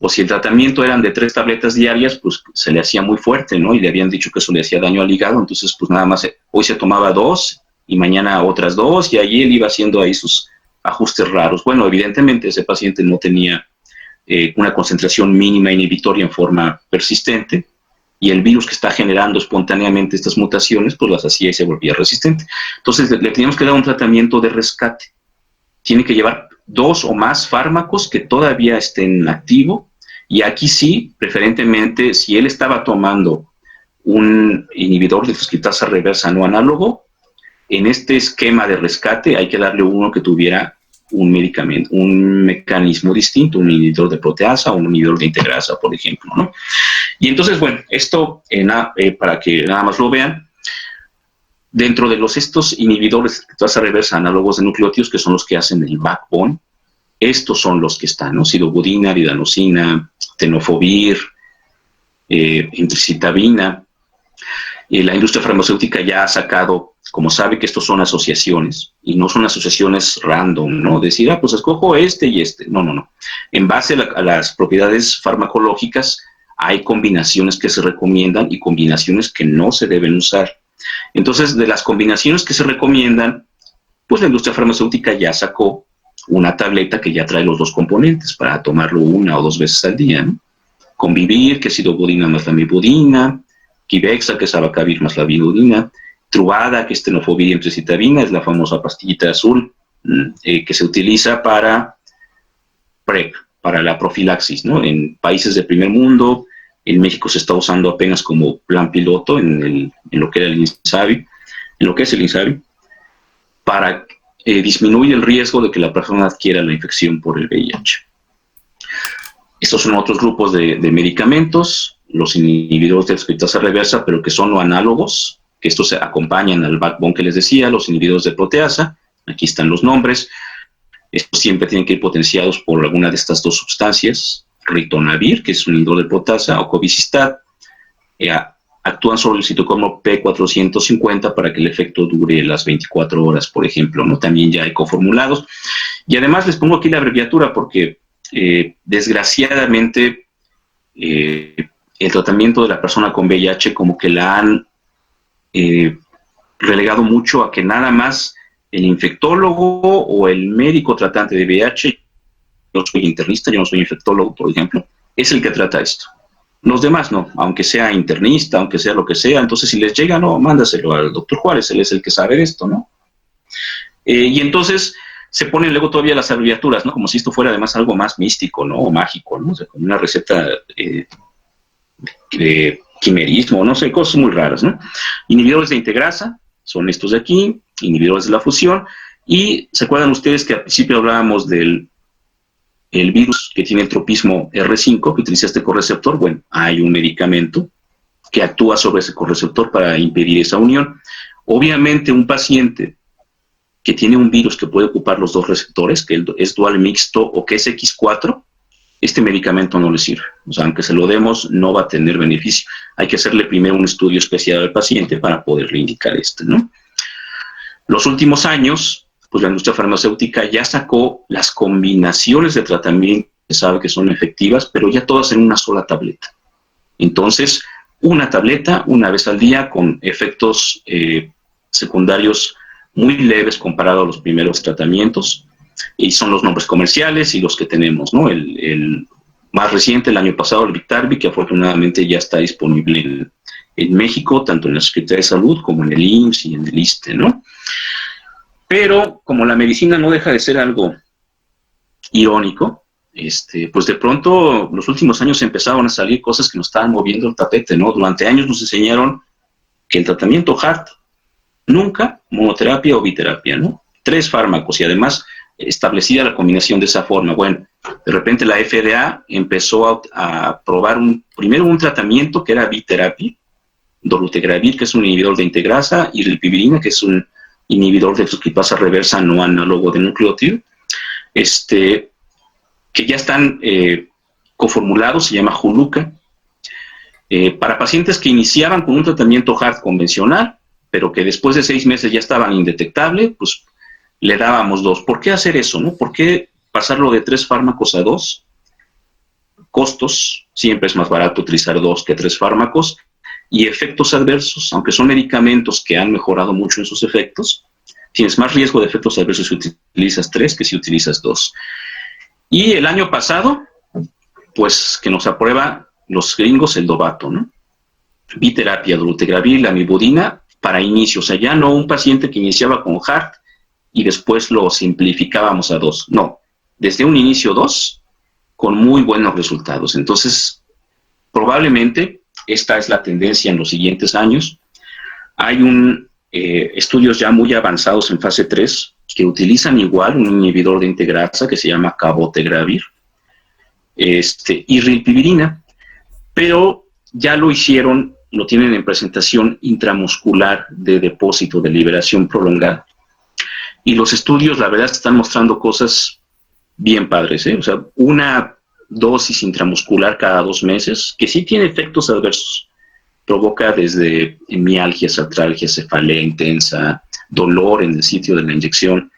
O si el tratamiento eran de 3 tabletas diarias, pues se le hacía muy fuerte, ¿no? Y le habían dicho que eso le hacía daño al hígado, entonces pues nada más hoy se tomaba 2 y mañana otras 2, y allí él iba haciendo ahí sus ajustes raros. Bueno, evidentemente ese paciente no tenía una concentración mínima inhibitoria en forma persistente, y el virus que está generando espontáneamente estas mutaciones, pues las hacía y se volvía resistente. Entonces le teníamos que dar un tratamiento de rescate. Tiene que llevar 2 o más fármacos que todavía estén activo, y aquí sí, preferentemente, si él estaba tomando un inhibidor de transcriptasa reversa no análogo, en este esquema de rescate hay que darle uno que tuviera un medicamento, un mecanismo distinto, un inhibidor de proteasa o un inhibidor de integrasa, por ejemplo, ¿no? Y entonces, bueno, esto para que nada más lo vean, dentro de estos inhibidores de transcriptasa reversa análogos de nucleótidos, que son los que hacen el backbone, estos son los que están, ¿no? Sidobudina, didanosina, tenofovir, intricitabina. La industria farmacéutica ya ha sacado, como sabe que estos son asociaciones, y no son asociaciones random, ¿no? Decir, pues escojo este y este. No, no, no. En base a las propiedades farmacológicas, hay combinaciones que se recomiendan y combinaciones que no se deben usar. Entonces, de las combinaciones que se recomiendan, pues la industria farmacéutica ya sacó una tableta que ya trae los 2 componentes para tomarlo 1 o 2 veces al día, ¿no? Convivir, que es sidobudina más lamivudina, Quivexa, que es abacavir más lamivudina, Truvada, que es tenofovir y intricitabina, es la famosa pastillita azul que se utiliza para PrEP, para la profilaxis, ¿no? En países del primer mundo, en México se está usando apenas como plan piloto en lo que era el INSABI, en lo que es el INSABI, para disminuir el riesgo de que la persona adquiera la infección por el VIH. Estos son otros grupos de medicamentos, los inhibidores de transcriptasa reversa, pero que son no análogos, que estos se acompañan al backbone que les decía, los inhibidores de proteasa. Aquí están los nombres. Estos siempre tienen que ir potenciados por alguna de estas 2 sustancias, ritonavir, que es un inhibidor de proteasa, o cobicistat, actúan sobre el citocromo P450 para que el efecto dure las 24 horas, por ejemplo, ¿no? También ya hay coformulados. Y además les pongo aquí la abreviatura porque desgraciadamente el tratamiento de la persona con VIH como que la han relegado mucho a que nada más el infectólogo o el médico tratante de VIH, yo soy internista, yo no soy infectólogo, por ejemplo, es el que trata esto. Los demás no, aunque sea internista, aunque sea lo que sea, entonces si les llega, no, mándaselo al doctor Juárez, él es el que sabe de esto, ¿no? Y entonces se ponen luego todavía las abreviaturas, ¿no? Como si esto fuera además algo más místico, ¿no? O mágico, ¿no? O sea, como una receta de quimerismo, no sé, cosas muy raras, ¿no? Inhibidores de integrasa, son estos de aquí, inhibidores de la fusión, y ¿se acuerdan ustedes que al principio hablábamos del virus que tiene el tropismo R5, que utiliza este correceptor? Bueno, hay un medicamento que actúa sobre ese correceptor para impedir esa unión. Obviamente un paciente que tiene un virus que puede ocupar los dos receptores, que es dual mixto o que es X4, este medicamento no le sirve. O sea, aunque se lo demos, no va a tener beneficio. Hay que hacerle primero un estudio especial al paciente para poderle indicar esto, ¿no? Los últimos años, pues la industria farmacéutica ya sacó las combinaciones de tratamiento que sabe que son efectivas, pero ya todas en una sola tableta. Entonces, una tableta una vez al día con efectos secundarios muy leves comparado a los primeros tratamientos, y son los nombres comerciales y los que tenemos, ¿no? El más reciente, el año pasado, el Biktarvy, que afortunadamente ya está disponible en México, tanto en la Secretaría de Salud como en el IMSS y en el ISSSTE, ¿no? Pero como la medicina no deja de ser algo irónico, pues de pronto los últimos años empezaron a salir cosas que nos estaban moviendo el tapete, ¿no? Durante años nos enseñaron que el tratamiento HART nunca monoterapia o biterapia, ¿no? 3 fármacos y además establecida la combinación de esa forma. Bueno, de repente la FDA empezó a probar primero un tratamiento que era biterapia, dolutegravir, que es un inhibidor de integrasa, y rilpivirina, que es un inhibidor de fructipasa reversa no análogo de nucleótido, que ya están coformulados, se llama Juluca, para pacientes que iniciaban con un tratamiento HART convencional, pero que después de 6 meses ya estaban indetectables, pues le dábamos 2. ¿Por qué hacer eso, no? ¿Por qué pasarlo de 3 fármacos a 2? Costos, siempre es más barato utilizar 2 que 3 fármacos, y efectos adversos, aunque son medicamentos que han mejorado mucho en sus efectos, tienes más riesgo de efectos adversos si utilizas 3 que si utilizas 2. Y el año pasado, pues que nos aprueba los gringos el Dovato, ¿no? Biterapia, dolutegravir, lamivudina para inicio, o sea, ya no un paciente que iniciaba con HART y después lo simplificábamos a 2, no, desde un inicio 2 con muy buenos resultados. Entonces, probablemente esta es la tendencia en los siguientes años. Hay estudios ya muy avanzados en fase 3 que utilizan igual un inhibidor de integrasa que se llama cabotegravir y rilpivirina, pero ya lo hicieron, lo tienen en presentación intramuscular de depósito de liberación prolongada. Y los estudios, la verdad, están mostrando cosas bien padres, ¿eh? O sea, una dosis intramuscular cada 2 meses, que sí tiene efectos adversos. Provoca desde mialgias, artralgia, cefalea intensa, dolor en el sitio de la inyección.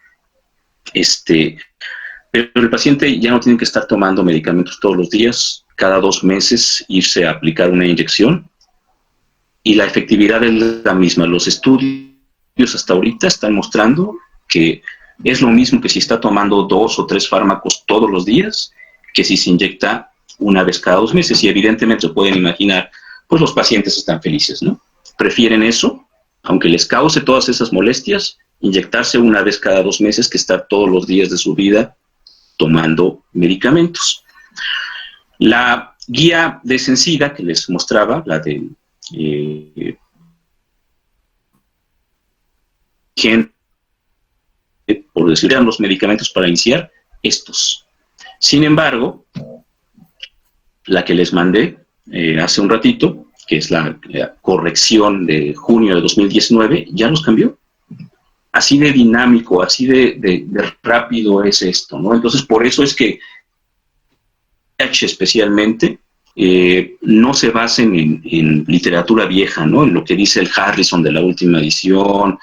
Pero el paciente ya no tiene que estar tomando medicamentos todos los días, cada 2 meses irse a aplicar una inyección, y la efectividad es la misma. Los estudios hasta ahorita están mostrando que es lo mismo que si está tomando 2 o 3 fármacos todos los días, que si se inyecta una vez cada 2 meses, y evidentemente se pueden imaginar, pues los pacientes están felices, ¿no? Prefieren eso, aunque les cause todas esas molestias, inyectarse una vez cada 2 meses que estar todos los días de su vida tomando medicamentos. La guía de Sensida que les mostraba, la de por decir, eran los medicamentos para iniciar estos. Sin embargo, la que les mandé hace un ratito, que es la corrección de junio de 2019, ya los cambió. Así de dinámico, así de rápido es esto, ¿no? Entonces, por eso es que especialmente no se basen en literatura vieja, ¿no? En lo que dice el Harrison de la última edición,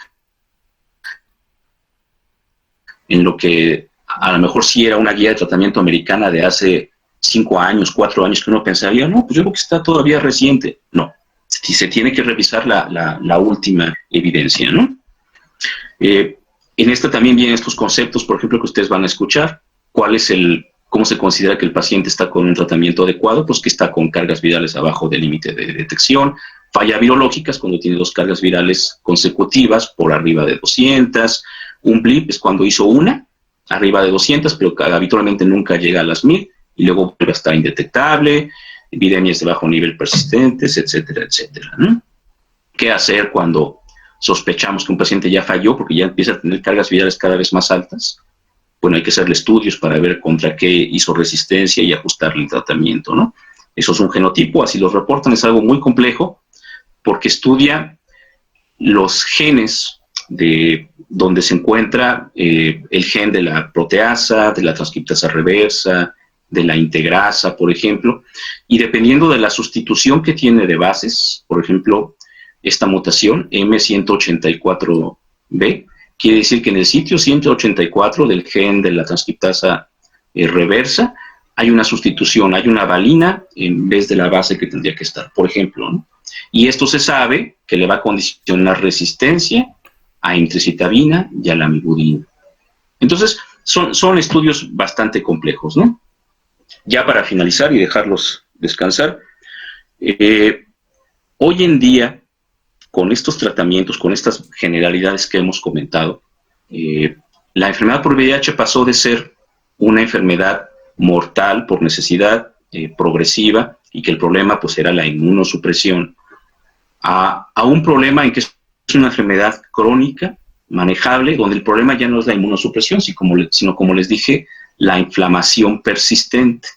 en lo que a lo mejor sí era una guía de tratamiento americana de hace 5 años, 4 años, que uno pensaría, no, pues yo creo que está todavía reciente. No, si se tiene que revisar la última evidencia, ¿no? En esta también vienen estos conceptos, por ejemplo, que ustedes van a escuchar. ¿Cómo se considera que el paciente está con un tratamiento adecuado? Pues que está con cargas virales abajo del límite de detección. Falla virológica es cuando tiene 2 cargas virales consecutivas por arriba de 200. Un blip es cuando hizo una arriba de 200, pero habitualmente nunca llega a las 1000 y luego vuelve a estar indetectable. Epidemias de bajo nivel persistentes, etcétera, etcétera, ¿no? ¿Qué hacer cuando sospechamos que un paciente ya falló porque ya empieza a tener cargas virales cada vez más altas? Bueno, hay que hacerle estudios para ver contra qué hizo resistencia y ajustarle el tratamiento, ¿no? Eso es un genotipo, así lo reportan, es algo muy complejo porque estudia los genes de donde se encuentra el gen de la proteasa, de la transcriptasa reversa, de la integrasa, por ejemplo, y dependiendo de la sustitución que tiene de bases, por ejemplo, esta mutación M184B, quiere decir que en el sitio 184 del gen de la transcriptasa reversa hay una sustitución, hay una valina en vez de la base que tendría que estar, por ejemplo, ¿no? Y esto se sabe que le va a condicionar resistencia a intricitabina y a la amibudina. Entonces, son estudios bastante complejos, ¿no? Ya para finalizar y dejarlos descansar, hoy en día, con estos tratamientos, con estas generalidades que hemos comentado, la enfermedad por VIH pasó de ser una enfermedad mortal por necesidad progresiva y que el problema pues era la inmunosupresión, a un problema en que es una enfermedad crónica, manejable, donde el problema ya no es la inmunosupresión, sino como les dije, la inflamación persistente,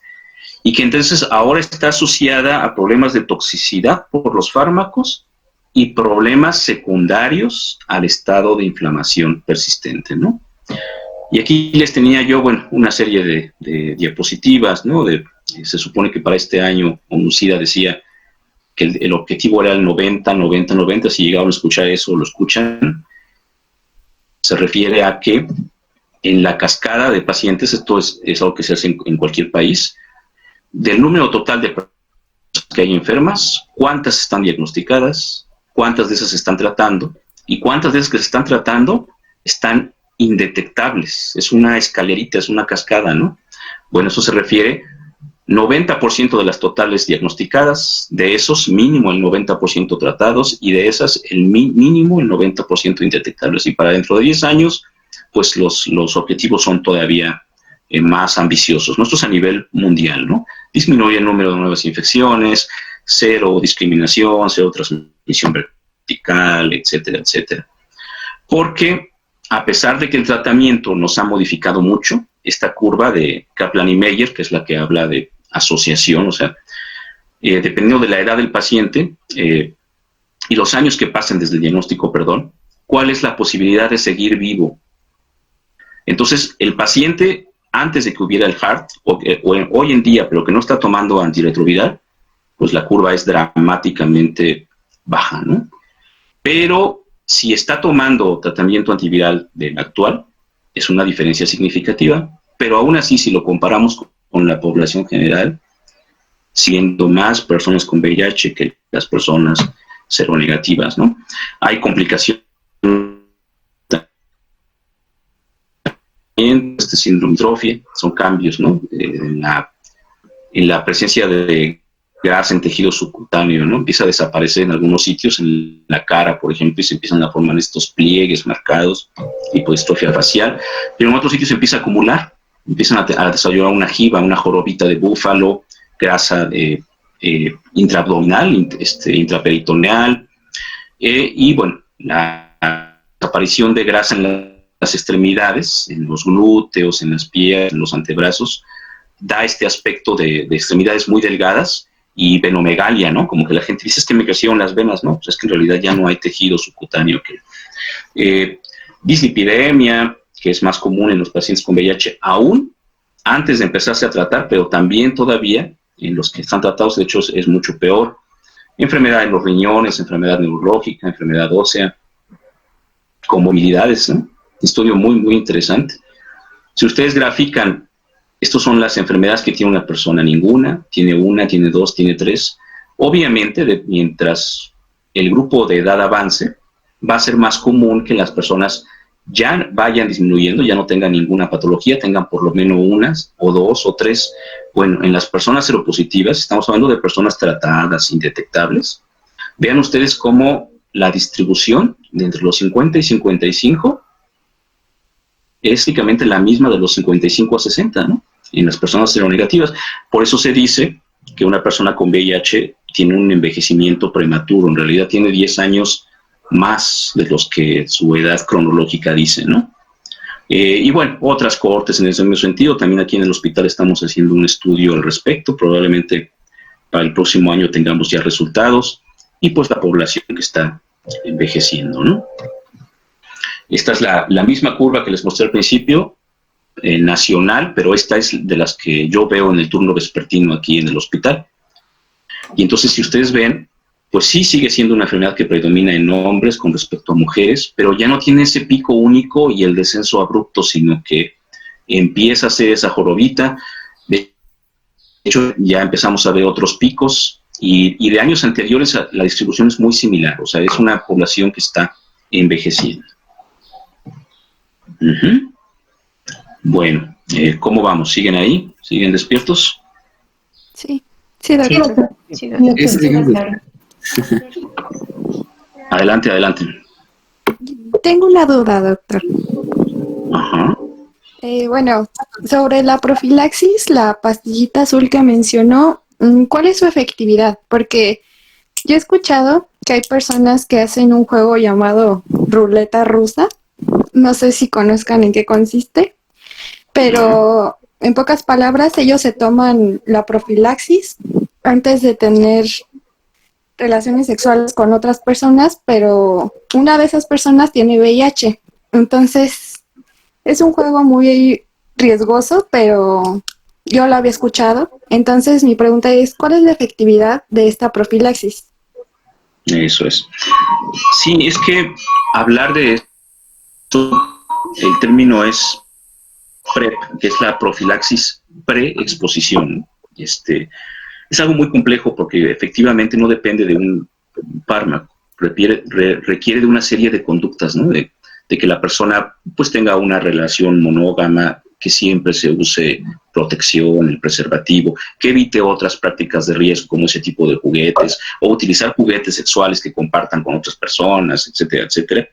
y que entonces ahora está asociada a problemas de toxicidad por los fármacos y problemas secundarios al estado de inflamación persistente, ¿no? Y aquí les tenía yo, bueno, una serie de diapositivas, ¿no? Se supone que para este año ONUCIDA decía que el objetivo era el 90-90-90, si llegaron a escuchar eso, lo escuchan. Se refiere a que en la cascada de pacientes, esto es algo que se hace en cualquier país, del número total de personas que hay enfermas, cuántas están diagnosticadas, cuántas de esas se están tratando, y cuántas de esas que se están tratando están indetectables. Es una escalerita, es una cascada, ¿no? Bueno, eso se refiere 90% de las totales diagnosticadas, de esos mínimo el 90% tratados, y de esas el mínimo el 90% indetectables. Y para dentro de 10 años, pues los objetivos son todavía más ambiciosos. Esto es a nivel mundial, ¿no? Disminuir el número de nuevas infecciones, cero discriminación, cero transmisión vertical, etcétera, etcétera. Porque a pesar de que el tratamiento nos ha modificado mucho, esta curva de Kaplan y Meyer, que es la que habla de asociación, o sea, dependiendo de la edad del paciente y los años que pasen desde el diagnóstico, perdón, cuál es la posibilidad de seguir vivo. Entonces, el paciente, antes de que hubiera el HART, o hoy en día, pero que no está tomando antirretroviral, pues la curva es dramáticamente baja, ¿no? Pero si está tomando tratamiento antiviral del actual, es una diferencia significativa, pero aún así, si lo comparamos con la población general, siendo más personas con VIH que las personas seronegativas, ¿no? Hay complicaciones, este síndrome trofia, son cambios, ¿no? En la presencia de grasa en tejido subcutáneo, ¿no? Empieza a desaparecer en algunos sitios, en la cara, por ejemplo, y se empiezan a formar estos pliegues marcados, hipodistrofia facial, pero en otros sitios se empieza a acumular, empiezan a desarrollar una jiba, una jorobita de búfalo, grasa intraabdominal, intraperitoneal, y bueno, la aparición de grasa en las extremidades, en los glúteos, en las piernas, en los antebrazos, da este aspecto de extremidades muy delgadas y venomegalia, ¿no? Como que la gente dice, es que me crecieron las venas, ¿no? Pues es que en realidad ya no hay tejido subcutáneo. Dislipidemia, que es más común en los pacientes con VIH, aún antes de empezarse a tratar, pero también todavía en los que están tratados, de hecho, es mucho peor. Enfermedad de los riñones, enfermedad neurológica, enfermedad ósea, comorbilidades, ¿no? Estudio muy, muy interesante. Si ustedes grafican, estas son las enfermedades que tiene una persona, ninguna, tiene una, tiene dos, tiene tres. Obviamente, mientras el grupo de edad avance, va a ser más común que las personas ya vayan disminuyendo, ya no tengan ninguna patología, tengan por lo menos unas, o dos, o tres. Bueno, en las personas seropositivas, estamos hablando de personas tratadas, indetectables. Vean ustedes cómo la distribución de entre los 50 y 55 es prácticamente la misma de los 55 a 60, ¿no? En las personas seronegativas. Por eso se dice que una persona con VIH tiene un envejecimiento prematuro. En realidad tiene 10 años más de los que su edad cronológica dice, ¿no? Y bueno, otras cohortes en ese mismo sentido. También aquí en el hospital estamos haciendo un estudio al respecto. Probablemente para el próximo año tengamos ya resultados. Y pues la población que está envejeciendo, ¿no? Esta es la misma curva que les mostré al principio, nacional, pero esta es de las que yo veo en el turno vespertino aquí en el hospital. Y entonces, si ustedes ven, pues sí sigue siendo una enfermedad que predomina en hombres con respecto a mujeres, pero ya no tiene ese pico único y el descenso abrupto, sino que empieza a ser esa jorobita. De hecho, ya empezamos a ver otros picos y de años anteriores la distribución es muy similar, o sea, es una población que está envejeciendo. Bueno, ¿cómo vamos? ¿Siguen ahí? ¿Siguen despiertos? Sí, doctor. Sí, doctor. Adelante, adelante. Tengo una duda, doctor. Ajá. Bueno, sobre la profilaxis, la pastillita azul que mencionó, ¿cuál es su efectividad? Porque yo he escuchado que hay personas que hacen un juego llamado ruleta rusa. No sé si conozcan en qué consiste, pero en pocas palabras, ellos se toman la profilaxis antes de tener relaciones sexuales con otras personas, pero una de esas personas tiene VIH. Entonces, es un juego muy riesgoso, pero yo lo había escuchado. Entonces, mi pregunta es, ¿cuál es la efectividad de esta profilaxis? Eso es. Sí, es que hablar de esto, el término es PrEP, que es la profilaxis preexposición. Es algo muy complejo porque efectivamente no depende de un fármaco, requiere de una serie de conductas, ¿no? De que la persona pues tenga una relación monógama, que siempre se use protección, el preservativo, que evite otras prácticas de riesgo como ese tipo de juguetes, o utilizar juguetes sexuales que compartan con otras personas, etcétera, etcétera.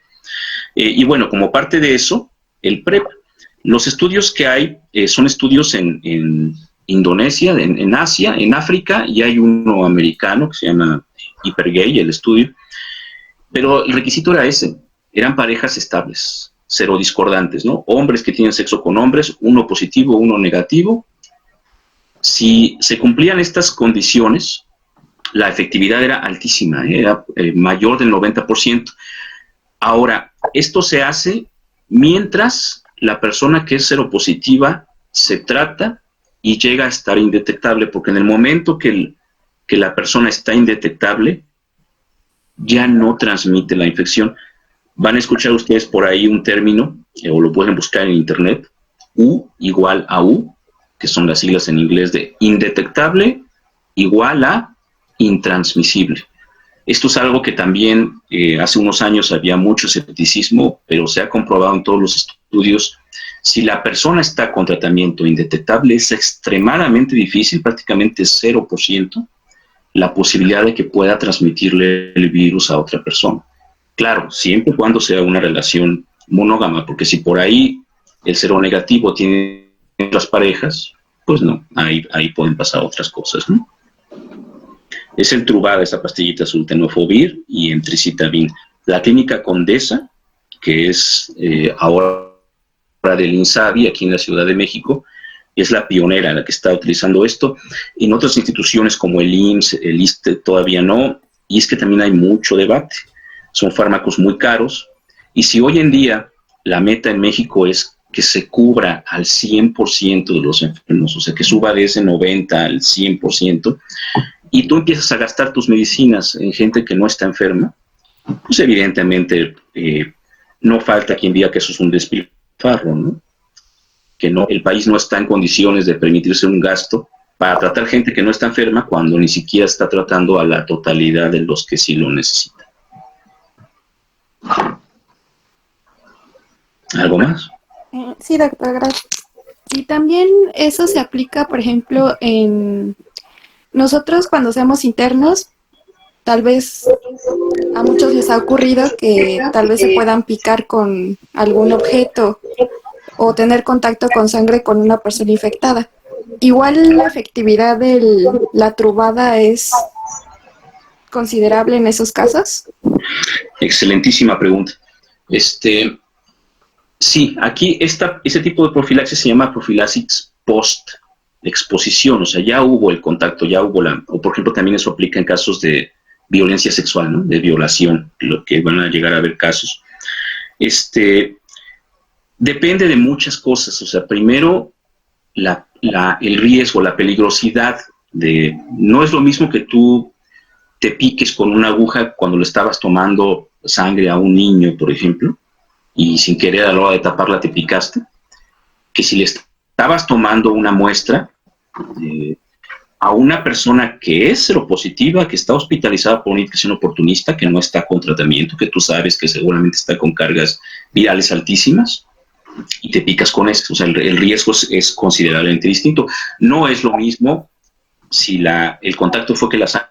Y bueno, como parte de eso, el PrEP. Los estudios que hay son estudios en Indonesia, en Asia, en África, y hay uno americano que se llama Hypergay, el estudio. Pero el requisito era ese, eran parejas estables, serodiscordantes, ¿no? Hombres que tienen sexo con hombres, uno positivo, uno negativo. Si se cumplían estas condiciones, la efectividad era altísima, era mayor del 90%. Ahora, esto se hace mientras la persona que es seropositiva se trata y llega a estar indetectable, porque en el momento que la persona está indetectable, ya no transmite la infección. Van a escuchar ustedes por ahí un término, o lo pueden buscar en internet, U igual a U, que son las siglas en inglés de indetectable igual a intransmisible. Esto es algo que también hace unos años había mucho escepticismo, pero se ha comprobado en todos los estudios. Si la persona está con tratamiento indetectable, es extremadamente difícil, prácticamente 0%, la posibilidad de que pueda transmitirle el virus a otra persona. Claro, siempre y cuando sea una relación monógama, porque si por ahí el seronegativo tiene otras parejas, pues no, ahí pueden pasar otras cosas, ¿no? Es el Truvada, esa pastillita azul, tenofovir y emtricitabine. La clínica Condesa, que es ahora del INSABI, aquí en la Ciudad de México, es la pionera, la que está utilizando esto. En otras instituciones como el IMSS, el ISSSTE todavía no, y es que también hay mucho debate. Son fármacos muy caros, y si hoy en día la meta en México es que se cubra al 100% de los enfermos, o sea, que suba de ese 90 al 100%, y tú empiezas a gastar tus medicinas en gente que no está enferma, pues evidentemente no falta quien diga que eso es un despilfarro, ¿no? Que no, el país no está en condiciones de permitirse un gasto para tratar gente que no está enferma cuando ni siquiera está tratando a la totalidad de los que sí lo necesitan. ¿Algo más? Sí, doctor, gracias. Y también eso se aplica, por ejemplo, en nosotros cuando seamos internos, tal vez a muchos les ha ocurrido que tal vez se puedan picar con algún objeto o tener contacto con sangre con una persona infectada. Igual la efectividad de la trubada es considerable en esos casos. Excelentísima pregunta. Sí, aquí ese tipo de profilaxis se llama profilaxis post-exposición, o sea, ya hubo el contacto, ya hubo o por ejemplo también eso aplica en casos de violencia sexual, ¿no? De violación, lo que van a llegar a haber casos. Depende de muchas cosas, o sea, primero el riesgo, la peligrosidad no es lo mismo que tú te piques con una aguja cuando le estabas tomando sangre a un niño, por ejemplo, y sin querer a la hora de taparla te picaste, que si le estabas tomando una muestra a una persona que es seropositiva, que está hospitalizada por una infección oportunista, que no está con tratamiento, que tú sabes que seguramente está con cargas virales altísimas, y te picas con esto. O sea, el riesgo es considerablemente distinto. No es lo mismo si el contacto fue que la sangre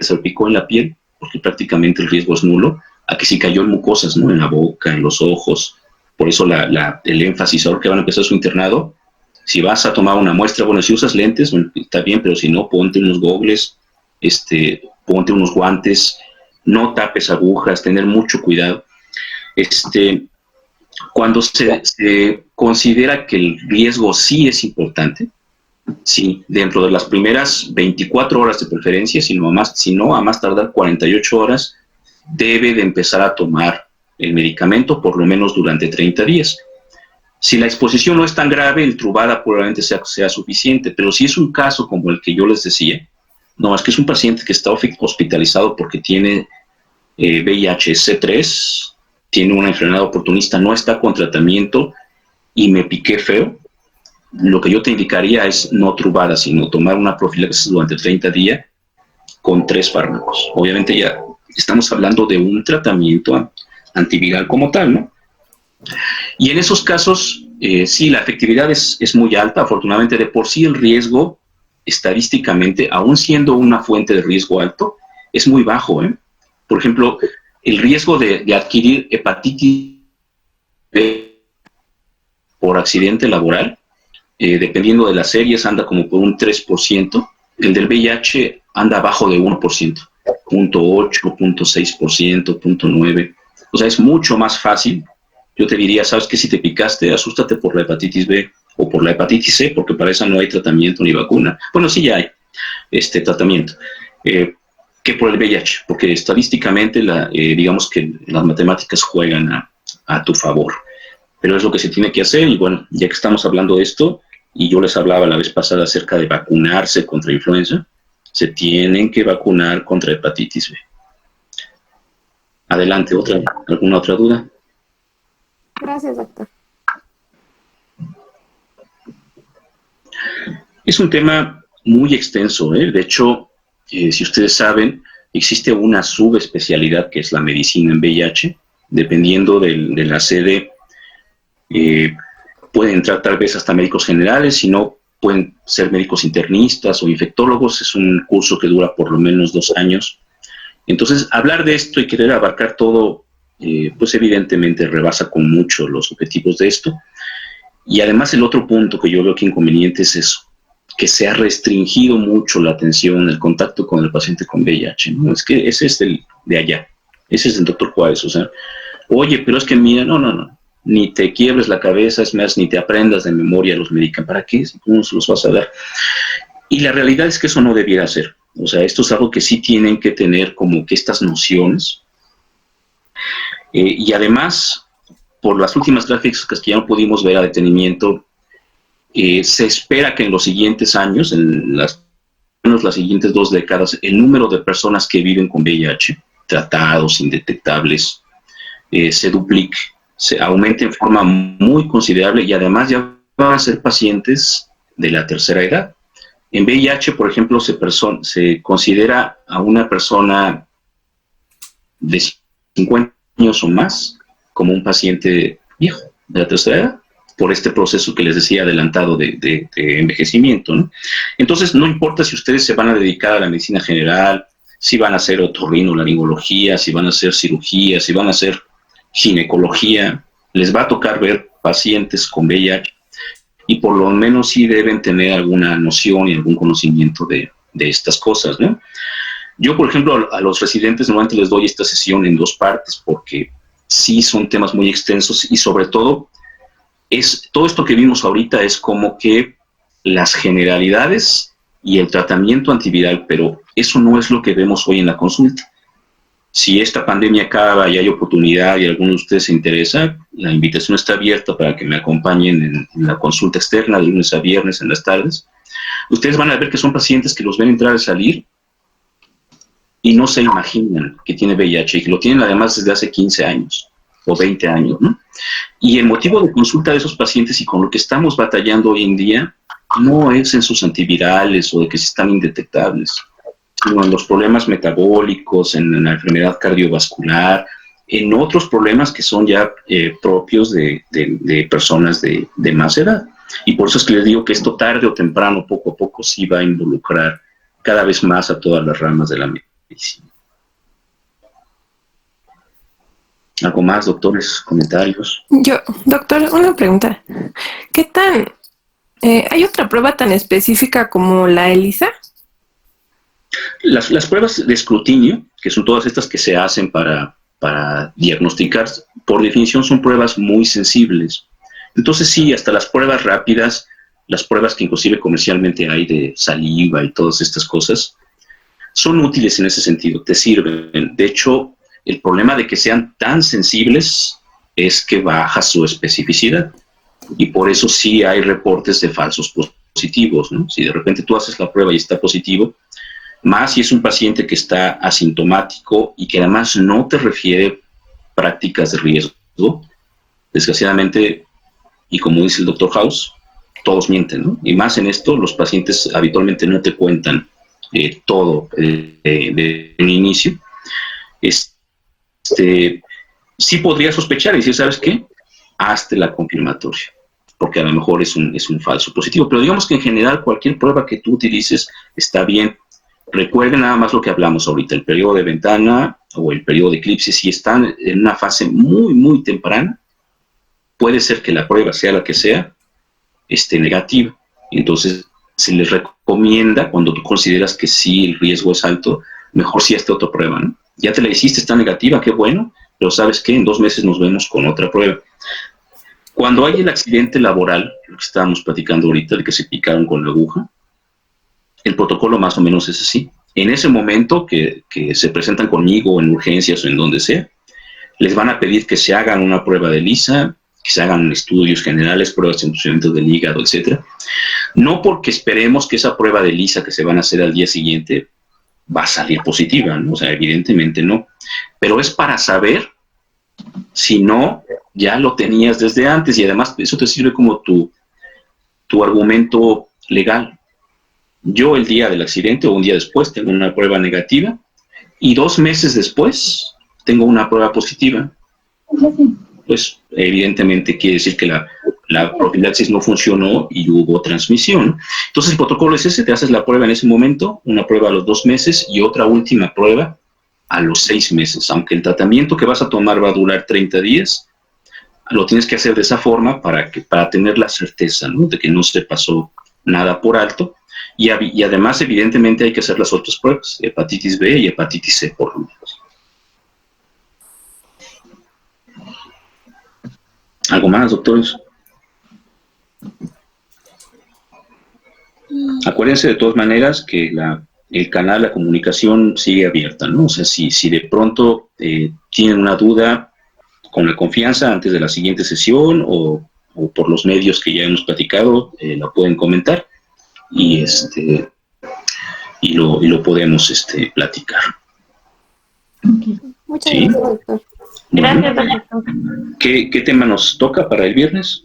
se picó en la piel, porque prácticamente el riesgo es nulo, a que si cayó en mucosas, ¿no? En la boca, en los ojos. Por eso el énfasis ahora que van a empezar su internado, si vas a tomar una muestra, bueno, si usas lentes, bueno, está bien, pero si no, ponte unos gogles, ponte unos guantes, no tapes agujas, tener mucho cuidado. Cuando se considera que el riesgo sí es importante, sí, dentro de las primeras 24 horas de preferencia, si no a más tardar 48 horas, debe de empezar a tomar el medicamento por lo menos durante 30 días. Si la exposición no es tan grave, el trubada probablemente sea suficiente, pero si es un caso como el que yo les decía, no, es que es un paciente que está hospitalizado porque tiene VIH-C3, tiene una enfermedad oportunista, no está con tratamiento y me piqué feo, lo que yo te indicaría es no trubada, sino tomar una profilaxis durante 30 días con 3 fármacos. Obviamente ya estamos hablando de un tratamiento antiviral como tal, ¿no? Y en esos casos, sí, la efectividad es muy alta. Afortunadamente, de por sí el riesgo, estadísticamente, aún siendo una fuente de riesgo alto, es muy bajo, ¿eh? Por ejemplo, el riesgo de adquirir hepatitis B por accidente laboral, dependiendo de las series, anda como por un 3%. El del VIH anda abajo de 1%, 0.8, 0.6%, 0.9%. O sea, es mucho más fácil. Yo te diría, ¿sabes qué? Si te picaste, asústate por la hepatitis B o por la hepatitis C, porque para esa no hay tratamiento ni vacuna. Bueno, sí ya hay tratamiento. Que por el VIH, porque estadísticamente digamos que las matemáticas juegan a tu favor. Pero es lo que se tiene que hacer, y bueno, ya que estamos hablando de esto, y yo les hablaba la vez pasada acerca de vacunarse contra influenza, se tienen que vacunar contra hepatitis B. Adelante, ¿alguna otra duda? Gracias, doctor. Es un tema muy extenso, ¿eh? De hecho, si ustedes saben, existe una subespecialidad que es la medicina en VIH. Dependiendo de la sede, pueden entrar tal vez hasta médicos generales, si no, pueden ser médicos internistas o infectólogos. Es un curso que dura por lo menos 2 años. Entonces, hablar de esto y querer abarcar todo, pues evidentemente rebasa con mucho los objetivos de esto. Y además el otro punto que yo veo que inconveniente es eso, que se ha restringido mucho la atención, el contacto con el paciente con VIH, ¿no? Es que ese es de allá, ese es el doctor Juárez, o sea, oye, pero es que mira, no, ni te quiebres la cabeza, es más, ni te aprendas de memoria los medicamentos, ¿para qué? ¿Cómo se los vas a dar? Y la realidad es que eso no debiera ser, o sea, esto es algo que sí tienen que tener como que estas nociones, y además, por las últimas gráficas que ya no pudimos ver a detenimiento, se espera que en los siguientes años, en las siguientes 2 décadas, el número de personas que viven con VIH, tratados, indetectables, se duplique, se aumente en forma muy considerable y además ya van a ser pacientes de la tercera edad. En VIH, por ejemplo, se considera a una persona de 50 años o más como un paciente viejo de la tercera edad, por este proceso que les decía adelantado de envejecimiento, ¿no? Entonces, no importa si ustedes se van a dedicar a la medicina general, si van a hacer otorrinolaringología, si van a hacer cirugía, si van a hacer ginecología, les va a tocar ver pacientes con VIH y por lo menos sí deben tener alguna noción y algún conocimiento de estas cosas, ¿no? Yo, por ejemplo, a los residentes normalmente les doy esta sesión en 2 partes porque sí son temas muy extensos y sobre todo todo esto que vimos ahorita es como que las generalidades y el tratamiento antiviral, pero eso no es lo que vemos hoy en la consulta. Si esta pandemia acaba y hay oportunidad y alguno de ustedes se interesa, la invitación está abierta para que me acompañen en la consulta externa de lunes a viernes en las tardes. Ustedes van a ver que son pacientes que los ven entrar y salir y no se imaginan que tiene VIH y que lo tienen además desde hace 15 años o 20 años, ¿no? Y el motivo de consulta de esos pacientes y con lo que estamos batallando hoy en día no es en sus antivirales o de que si están indetectables, sino en los problemas metabólicos, en la enfermedad cardiovascular, en otros problemas que son ya propios de personas de más edad. Y por eso es que les digo que esto tarde o temprano, poco a poco, sí va a involucrar cada vez más a todas las ramas de la medicina. ¿Algo más, doctores? ¿Comentarios? Doctor, una pregunta. ¿Qué tan... ¿hay otra prueba tan específica como la ELISA? Las pruebas de escrutinio, que son todas estas que se hacen para diagnosticar, por definición son pruebas muy sensibles. Entonces sí, hasta las pruebas rápidas, las pruebas que inclusive comercialmente hay de saliva y todas estas cosas, son útiles en ese sentido, te sirven. De hecho, el problema de que sean tan sensibles es que baja su especificidad. Y por eso sí hay reportes de falsos positivos, ¿no? Si de repente tú haces la prueba y está positivo, más si es un paciente que está asintomático y que además no te refiere prácticas de riesgo, desgraciadamente, y como dice el doctor House, todos mienten, ¿no? Y más en esto, los pacientes habitualmente no te cuentan todo de inicio. Sí podría sospechar y decir, ¿sabes qué? Hazte la confirmatoria, porque a lo mejor es un falso positivo. Pero digamos que en general cualquier prueba que tú utilices está bien. Recuerden nada más lo que hablamos ahorita, el periodo de ventana o el periodo de eclipse, si están en una fase muy, muy temprana, puede ser que la prueba, sea la que sea, esté negativa. Entonces, se les recomienda, cuando tú consideras que sí el riesgo es alto, mejor sí hazte otra prueba, ¿no? Ya te la hiciste, está negativa, qué bueno, pero ¿sabes qué? En 2 meses nos vemos con otra prueba. Cuando hay el accidente laboral, lo que estábamos platicando ahorita, de que se picaron con la aguja, el protocolo más o menos es así. En ese momento que se presentan conmigo en urgencias o en donde sea, les van a pedir que se hagan una prueba de ELISA, que se hagan estudios generales, pruebas de funcionamiento del hígado, etc. No porque esperemos que esa prueba de ELISA que se van a hacer al día siguiente va a salir positiva, ¿no? O sea, evidentemente no. Pero es para saber si no ya lo tenías desde antes y además eso te sirve como tu argumento legal. Yo el día del accidente o un día después tengo una prueba negativa y 2 meses después tengo una prueba positiva. Pues evidentemente quiere decir que la profilaxis no funcionó y hubo transmisión. Entonces el protocolo es ese, te haces la prueba en ese momento, una prueba a los 2 meses y otra última prueba a los 6 meses. Aunque el tratamiento que vas a tomar va a durar 30 días, lo tienes que hacer de esa forma para tener la certeza, ¿no? De que no se pasó nada por alto. Y además, evidentemente, hay que hacer las otras pruebas, hepatitis B y hepatitis C, por lo menos. ¿Algo más, doctores? Acuérdense de todas maneras que el canal, la comunicación sigue abierta, ¿no? O sea, si de pronto tienen una duda, con la confianza antes de la siguiente sesión o por los medios que ya hemos platicado, la pueden comentar y lo podemos platicar. Muchas Sí. gracias, doctor. Bueno, Gracias, doctor. ¿qué tema nos toca para el viernes?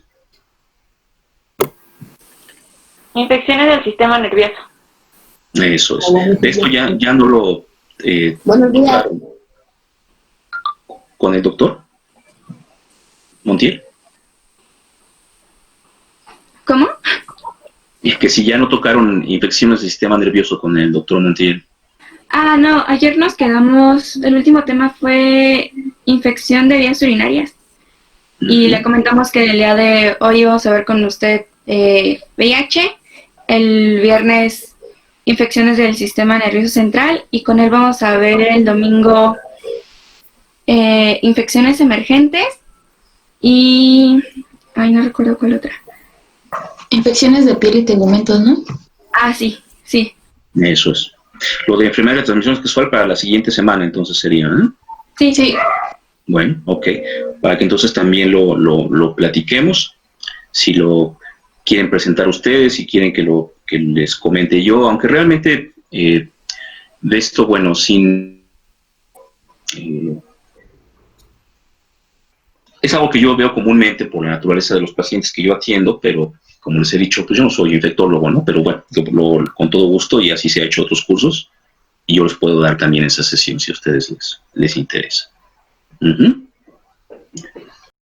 Infecciones del sistema nervioso. Eso es. De esto ya no lo Buenos días. tocaron con el doctor Montiel. ¿Cómo? Y que si ya no tocaron infecciones del sistema nervioso con el doctor Montiel. Ah, no, ayer nos quedamos, el último tema fue infección de vías urinarias. Y le comentamos que el día de hoy íbamos a ver con usted VIH, el viernes infecciones del sistema nervioso central y con él vamos a ver el domingo infecciones emergentes y... Ay, no recuerdo cuál otra. Infecciones de piel y tegumentos, ¿no? Ah, sí. Eso es. Lo de enfermedad de transmisión sexual para la siguiente semana, entonces sería, ¿eh? Sí. Bueno, ok. Para que entonces también lo platiquemos. Si lo quieren presentar ustedes, si quieren que les comente yo, aunque realmente de esto, bueno, sin... es algo que yo veo comúnmente por la naturaleza de los pacientes que yo atiendo, pero como les he dicho, pues yo no soy infectólogo, ¿no? Pero bueno, con todo gusto, y así se ha hecho otros cursos, y yo les puedo dar también esa sesión si a ustedes les interesa.